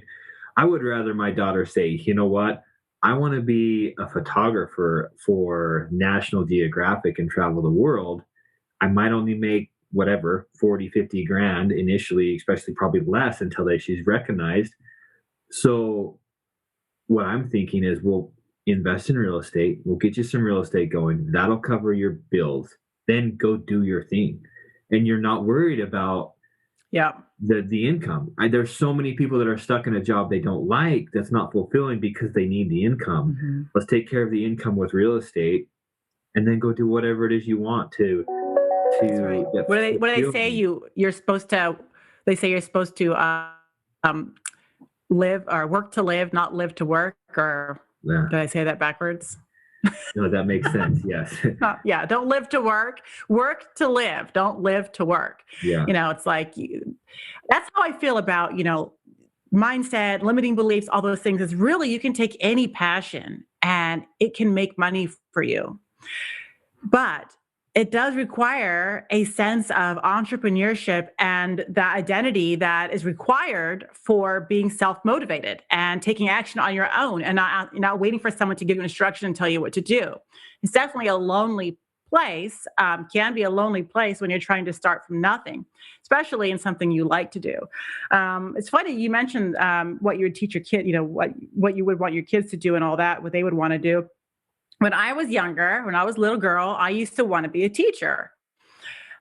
B: I would rather my daughter say, you know what? I want to be a photographer for National Geographic and travel the world. I might only make whatever, 40, 50 grand initially, especially probably less until she's recognized. So what I'm thinking is we'll invest in real estate. We'll get you some real estate going. That'll cover your bills. Then go do your thing. And you're not worried about the income. There's so many people that are stuck in a job they don't like that's not fulfilling because they need the income. Mm-hmm. Let's take care of the income with real estate and then go do whatever it is you want to
C: That's right. What do they say? You're supposed to. They say you're supposed to live or work to live, not live to work. Or did I say that backwards?
B: No, that makes sense. Yes.
C: Yeah. Don't live to work. Work to live. Don't live to work.
B: Yeah.
C: It's like that's how I feel about mindset, limiting beliefs, all those things. Is really you can take any passion and it can make money for you, but it does require a sense of entrepreneurship and the identity that is required for being self-motivated and taking action on your own and not waiting for someone to give you instruction and tell you what to do. It's definitely a lonely place, can be a lonely place when you're trying to start from nothing, especially in something you like to do. It's funny, you mentioned what you would teach your kid, what you would want your kids to do and all that, what they would want to do. When I was younger, when I was a little girl, I used to want to be a teacher.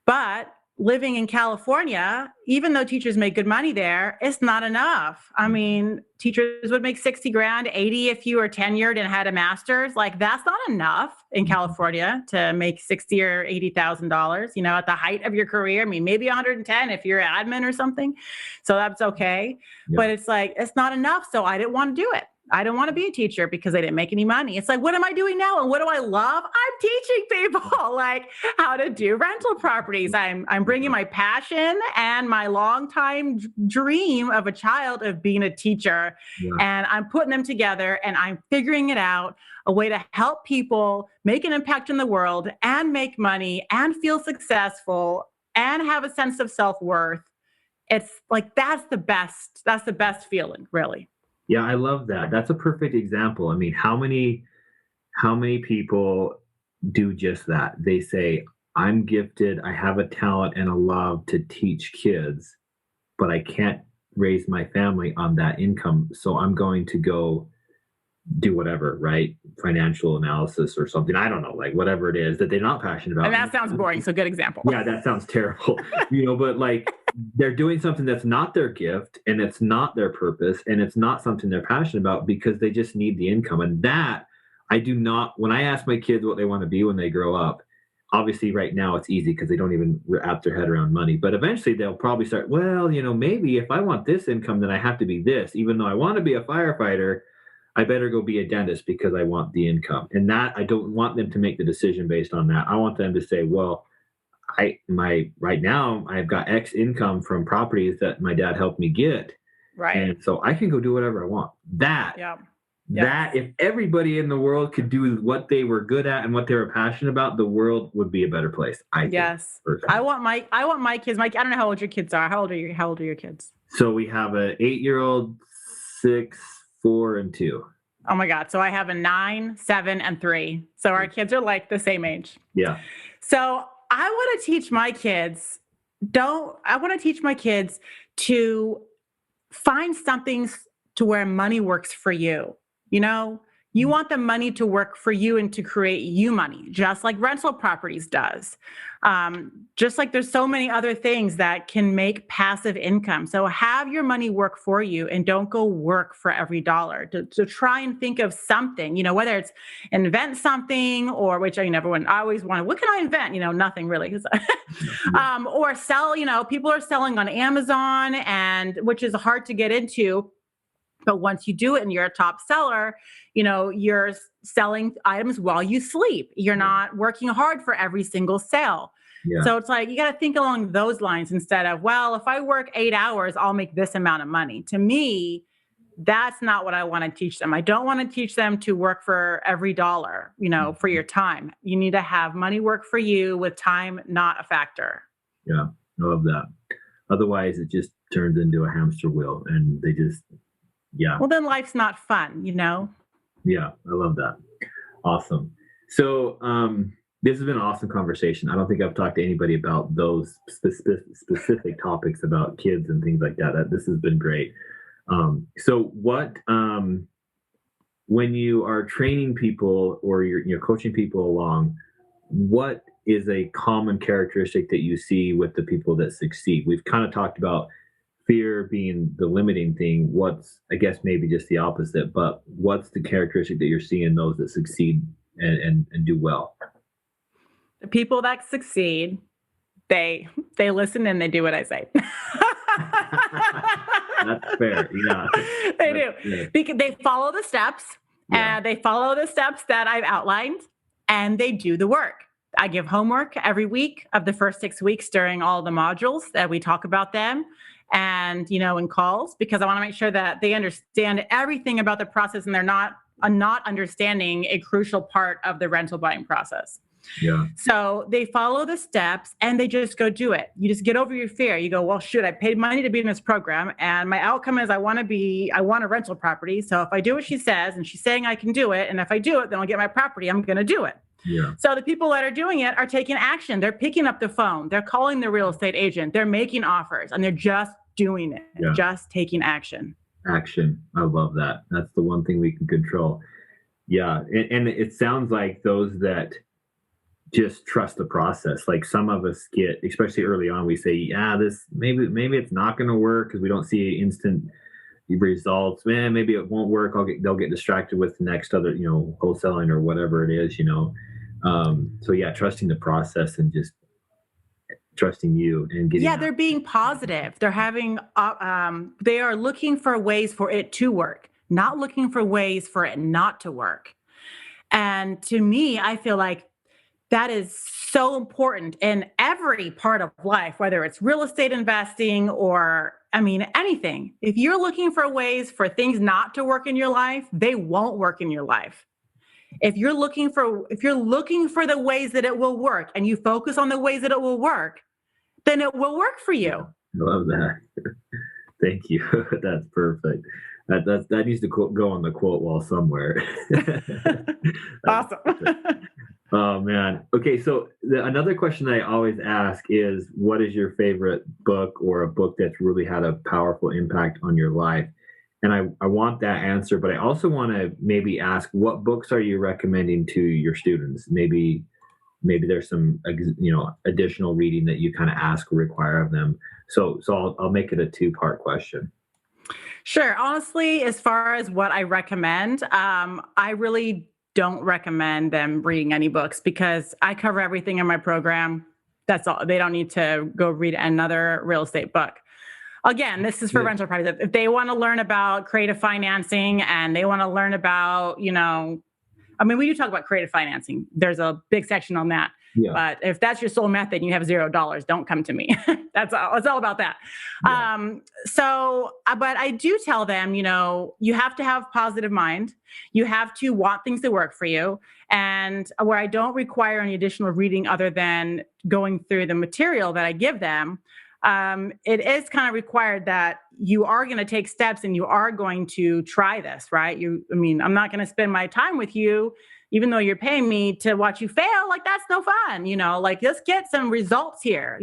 C: But living in California, even though teachers make good money there, it's not enough. I mean, teachers would make 60 grand, 80 if you were tenured and had a master's. Like that's not enough in California to make $60,000 or $80,000, at the height of your career. I mean, maybe 110 if you're an admin or something. So that's okay. Yeah. But it's like, it's not enough. So I didn't want to do it. I don't want to be a teacher because I didn't make any money. It's like, what am I doing now? And what do I love? I'm teaching people like how to do rental properties. I'm bringing my passion and my longtime dream of a child of being a teacher. Yeah. And I'm putting them together and I'm figuring it out, a way to help people make an impact in the world and make money and feel successful and have a sense of self-worth. It's like, that's the best feeling, really.
B: Yeah, I love that. That's a perfect example. I mean, how many people do just that? They say, I'm gifted, I have a talent and a love to teach kids, but I can't raise my family on that income. So I'm going to go do whatever, right? Financial analysis or something. I don't know, like whatever it is that they're not passionate about.
C: And that sounds boring. So good example.
B: Yeah, that sounds terrible. But like they're doing something that's not their gift and it's not their purpose and it's not something they're passionate about because they just need the income. And that I do not, when I ask my kids what they want to be when they grow up, obviously right now it's easy because they don't even wrap their head around money, but eventually they'll probably start, well, maybe if I want this income, then I have to be this, even though I want to be a firefighter, I better go be a dentist because I want the income. And that I don't want them to make the decision based on that. I want them to say, well, right now I've got X income from properties that my dad helped me get.
C: Right.
B: And so I can go do whatever I want. That if everybody in the world could do what they were good at and what they were passionate about, the world would be a better place.
C: Yes. I want my kids, I don't know how old your kids are. How old are your kids?
B: So we have an 8-year-old, 6, 4, and 2.
C: Oh my God. So I have a 9, 7, and 3. So our kids are like the same age.
B: Yeah.
C: So I want to teach my kids to find something to where money works for you. You want the money to work for you and to create you money, just like rental properties does. Just like there's so many other things that can make passive income. So have your money work for you and don't go work for every dollar. To try and think of something, whether it's invent something or which I always wanted, what can I invent? Nothing really. Or sell, people are selling on Amazon and which is hard to get into. But once you do it and you're a top seller, you're selling items while you sleep. You're not working hard for every single sale. Yeah. So it's like, you got to think along those lines instead of, well, if I work 8 hours, I'll make this amount of money. To me, that's not what I want to teach them. I don't want to teach them to work for every dollar, for your time. You need to have money work for you with time not a factor.
B: Yeah, I love that. Otherwise, it just turns into a hamster wheel and they just... Yeah.
C: Well, then life's not fun,
B: Yeah, I love that. Awesome. So this has been an awesome conversation. I don't think I've talked to anybody about those specific topics about kids and things like that. This has been great. So what, when you are training people or you're coaching people along, what is a common characteristic that you see with the people that succeed? We've kind of talked about fear being the limiting thing. What's, I guess, maybe just the opposite, but what's the characteristic that you're seeing those that succeed and do well?
C: The people that succeed they listen and they do what I say.
B: That's fair. Yeah.
C: They do. Because they follow the steps and they follow the steps that I've outlined and they do the work. I give homework every week of the first 6 weeks during all the modules that we talk about them and, in calls, because I want to make sure that they understand everything about the process and they're not understanding a crucial part of the rental buying process.
B: Yeah.
C: So they follow the steps and they just go do it. You just get over your fear. You go, well, shoot, I paid money to be in this program and my outcome is I want a rental property. So if I do what she says and she's saying I can do it, and if I do it, then I'll get my property. I'm going to do it.
B: Yeah.
C: So the people that are doing it are taking action. They're picking up the phone. They're calling the real estate agent. They're making offers and they're just doing it, just taking action.
B: Action. I love that. That's the one thing we can control. Yeah. And it sounds like those that just trust the process. Like some of us get, especially early on, we say, this maybe it's not going to work because we don't see instant results. Man, maybe it won't work. They'll get distracted with the next other, wholesaling or whatever it is, So trusting the process and just trusting you and getting.
C: Yeah, they're being positive. They're having, they are looking for ways for it to work, not looking for ways for it not to work. And to me, I feel like that is so important in every part of life, whether it's real estate investing or, anything. If you're looking for ways for things not to work in your life, they won't work in your life. If you're looking for the ways that it will work and you focus on the ways that it will work, then it will work for you.
B: I love that. Thank you. That's perfect. That needs to go on the quote wall somewhere.
C: Awesome.
B: Oh man. Okay. So another question I always ask is, what is your favorite book or a book that's really had a powerful impact on your life? And I want that answer, but I also want to maybe ask, what books are you recommending to your students? Maybe there's some, additional reading that you kind of ask or require of them. So I'll make it a 2-part question.
C: Sure. Honestly, as far as what I recommend, I really don't recommend them reading any books because I cover everything in my program. That's all. They don't need to go read another real estate book. Again, this is for rental properties. If they want to learn about creative financing and they want to learn about, we do talk about creative financing. There's a big section on that. Yeah. But if that's your sole method and you have $0, don't come to me. That's all. It's all about that. Yeah. But I do tell them, you have to have positive mind. You have to want things to work for you. And where I don't require any additional reading other than going through the material that I give them, it is kind of required that you are going to take steps and you are going to try this, right? I'm not going to spend my time with you, even though you're paying me to watch you fail. Like, that's no fun, let's get some results here,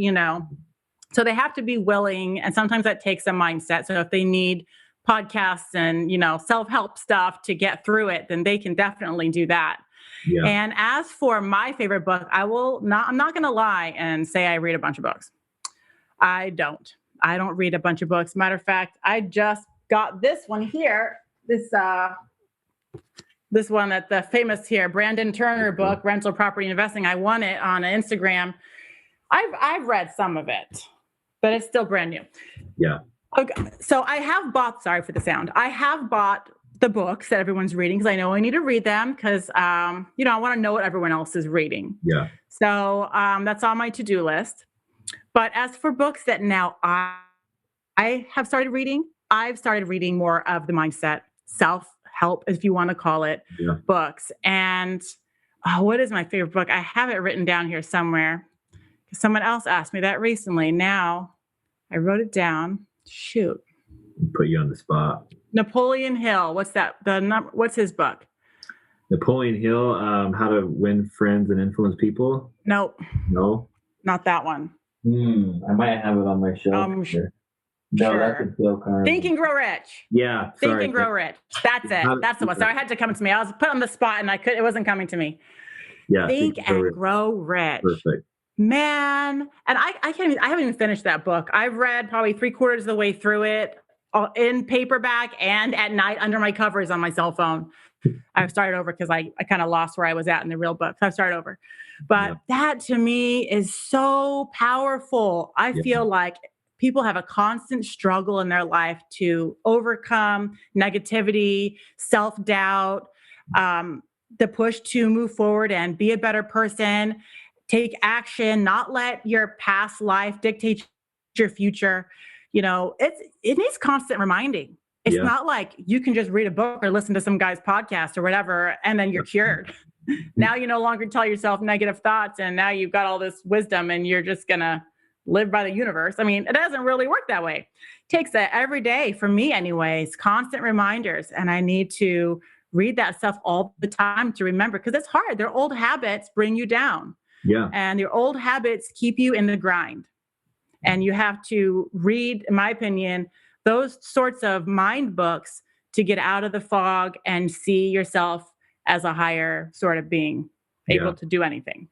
C: So they have to be willing. And sometimes that takes a mindset. So if they need podcasts and, self-help stuff to get through it, then they can definitely do that. Yeah. And as for my favorite book, I'm not going to lie and say I read a bunch of books. I don't read a bunch of books. Matter of fact, I just got this one here. This one at the famous here, Brandon Turner book, Rental Property Investing. I won it on Instagram. I've read some of it, but it's still brand new.
B: Yeah.
C: Okay. So I have bought, sorry for the sound. I have bought the books that everyone's reading because I know I need to read them because, I want to know what everyone else is reading.
B: Yeah.
C: So that's on my to-do list. But as for books that now I have started reading, I've started reading more of the mindset, self-help, if you want to call it, books. And what is my favorite book? I have it written down here somewhere. Someone else asked me that recently. Now I wrote it down. Shoot.
B: Put you on the spot.
C: Napoleon Hill. What's that? What's his book?
B: Napoleon Hill, How to Win Friends and Influence People?
C: Nope.
B: No?
C: Not that one.
B: I might have it on my shelf.
C: Sure.
B: That's a Dale Carnegie.
C: Think and Grow Rich.
B: Yeah.
C: Think and Grow Rich. That's it. That's the one. So I had to come to me. I was put on the spot and it wasn't coming to me.
B: Yeah.
C: Think and Grow Rich.
B: Perfect.
C: Man. And I haven't even finished that book. I've read probably 3/4 of the way through it in paperback and at night under my covers on my cell phone. I've started over because I kind of lost where I was at in the real book. So I've started over. But that to me is so powerful. I feel like people have a constant struggle in their life to overcome negativity, self-doubt, the push to move forward and be a better person, take action, not let your past life dictate your future. It needs constant reminding. It's not like you can just read a book or listen to some guy's podcast or whatever, and then you're cured. Now you no longer tell yourself negative thoughts, and now you've got all this wisdom and you're just going to live by the universe. I mean, it doesn't really work that way. It takes that every day, for me anyways, constant reminders. And I need to read that stuff all the time to remember, because it's hard. Their old habits bring you down. Yeah. And your old habits keep you in the grind. And you have to read, in my opinion, those sorts of mind books to get out of the fog and see yourself as a higher sort of being, able to do anything.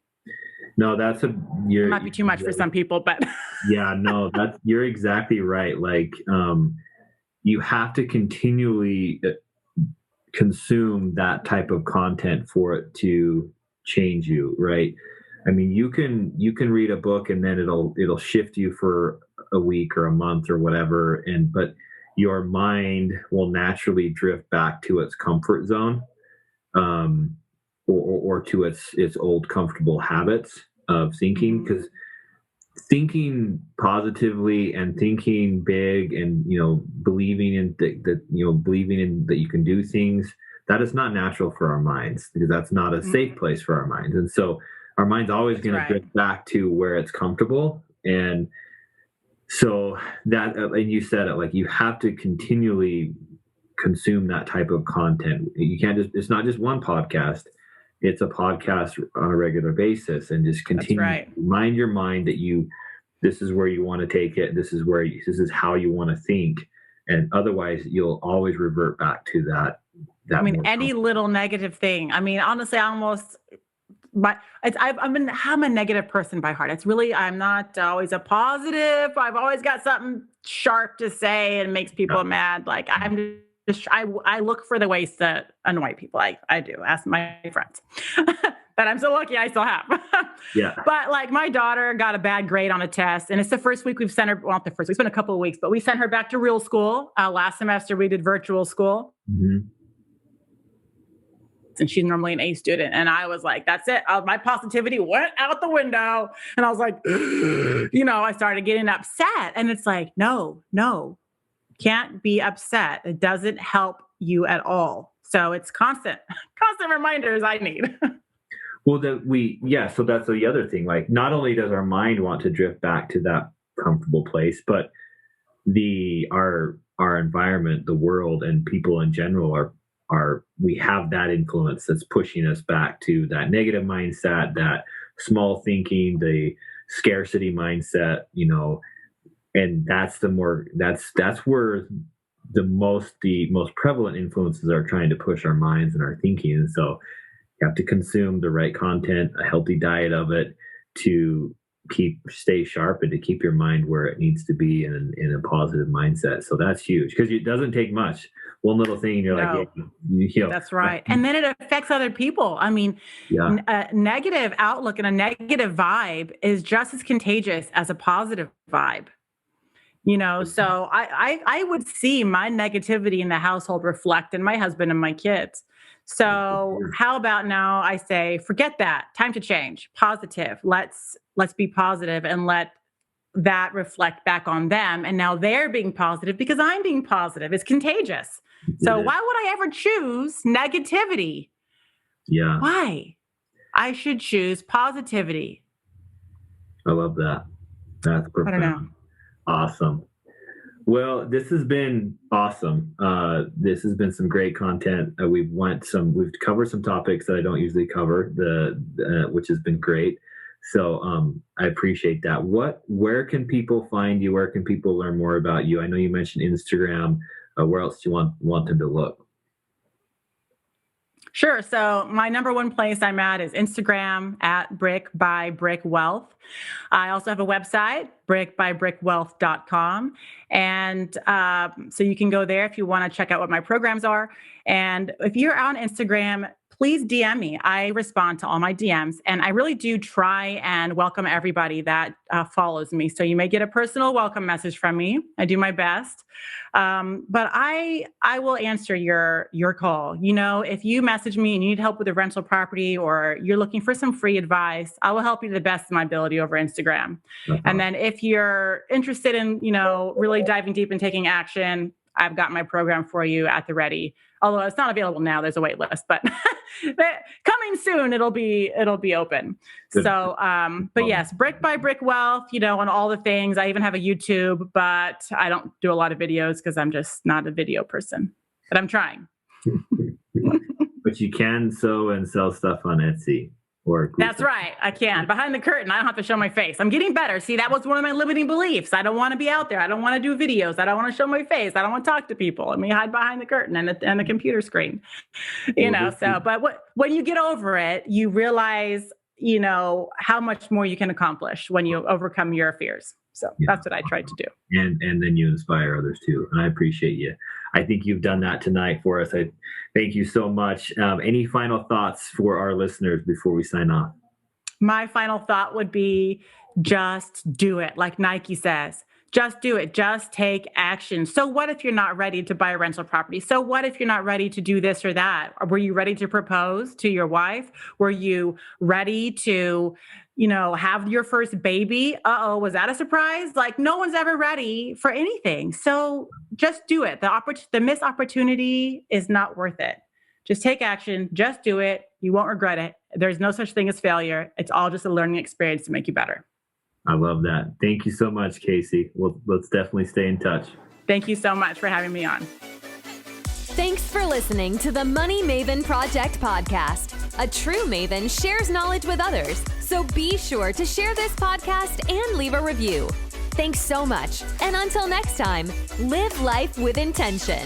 B: No, it
C: might be too much for some people, but
B: you're exactly right. Like, you have to continually consume that type of content for it to change you, right? I mean, you can read a book and then it'll shift you for a week or a month or whatever, but your mind will naturally drift back to its comfort zone, or to its old comfortable habits of thinking. Because thinking positively and thinking big and believing in that you can do things, that is not natural for our minds, because that's not a safe place for our minds. And so our mind's always going to drift back to where it's comfortable. And so that, and you said it, like, you have to continually consume that type of content. You can't it's not just one podcast. It's a podcast on a regular basis, and just continue to remind your mind that this is where you want to take it. This is how you want to think. And otherwise you'll always revert back to that.
C: I mean, any little negative thing. I mean, honestly, I'm a negative person by heart. I'm not always a positive. I've always got something sharp to say and makes people mad. Like, I look for the ways to annoy people. I do. Ask my friends. But I'm so lucky I still have. But like, my daughter got a bad grade on a test, and it's the first week we've sent her, well, not the first week, it's been a couple of weeks, but we sent her back to real school. Last semester we did virtual school. And she's normally an A student. And I was like, that's it. My positivity went out the window. And I was like, I started getting upset. And it's like, no, can't be upset. It doesn't help you at all. So it's constant reminders I need.
B: Well, so that's the other thing. Like, not only does our mind want to drift back to that comfortable place, but our environment, the world, and people in general we have that influence that's pushing us back to that negative mindset, that small thinking, the scarcity mindset, and that's where the most prevalent influences are trying to push our minds and our thinking. And so you have to consume the right content, a healthy diet of it, to stay sharp and to keep your mind where it needs to be in a positive mindset. So that's huge, because it doesn't take much. One little thing, and you're like,
C: that's right. And then it affects other people. I mean, a negative outlook and a negative vibe is just as contagious as a positive vibe. So I would see my negativity in the household reflect in my husband and my kids. So how about now I say, forget that, time to change, positive. Let's be positive and let that reflect back on them. And now they're being positive because I'm being positive. It's contagious. So why would I ever choose negativity?
B: Yeah.
C: Why? I should choose positivity.
B: I love that. That's profound.
C: I don't know.
B: Awesome. Well, this has been awesome. This has been some great content. We've covered some topics that I don't usually cover, which has been great. So I appreciate that. Where can people find you? Where can people learn more about you? I know you mentioned Instagram. Where else do you want them to look?
C: Sure. So my number one place I'm at is Instagram at Brick by Brick Wealth. I also have a website, brickbybrickwealth.com. And so you can go there if you want to check out what my programs are. And if you're on Instagram, please DM me. I respond to all my DMs, and I really do try and welcome everybody that follows me. So you may get a personal welcome message from me. I do my best. But I will answer your call. If you message me and you need help with a rental property or you're looking for some free advice, I will help you to the best of my ability over Instagram. And then if you're interested in, really diving deep and taking action, I've got my program for you at the ready. Although it's not available now, there's a wait list, but coming soon, it'll be open.
B: Good.
C: So, but yes, Brick by Brick Wealth, on all the things. I even have a YouTube, but I don't do a lot of videos because I'm just not a video person, but I'm trying.
B: But you can sew and sell stuff on Etsy.
C: That's right. I can. Behind the curtain, I don't have to show my face. I'm getting better. See, that was one of my limiting beliefs. I don't want to be out there. I don't want to do videos. I don't want to show my face. I don't want to talk to people. Let me hide behind the curtain and the computer screen. But when you get over it, you realize, how much more you can accomplish when you overcome your fears. So that's what I tried to do.
B: And then you inspire others too. And I appreciate you. I think you've done that tonight for us. I thank you so much. Any final thoughts for our listeners before we sign off?
C: My final thought would be just do it. Like Nike says, just do it. Just take action. So what if you're not ready to buy a rental property? So what if you're not ready to do this or that? Were you ready to propose to your wife? Were you ready to, have your first baby? Was that a surprise? Like no one's ever ready for anything. So just do it. The missed opportunity is not worth it. Just take action. Just do it. You won't regret it. There's no such thing as failure. It's all just a learning experience to make you better.
B: I love that. Thank you so much, Casey. Let's definitely stay in touch.
C: Thank you so much for having me on.
A: Thanks for listening to the Money Maven Project podcast. A true Maven shares knowledge with others, so be sure to share this podcast and leave a review. Thanks so much, and until next time, live life with intention.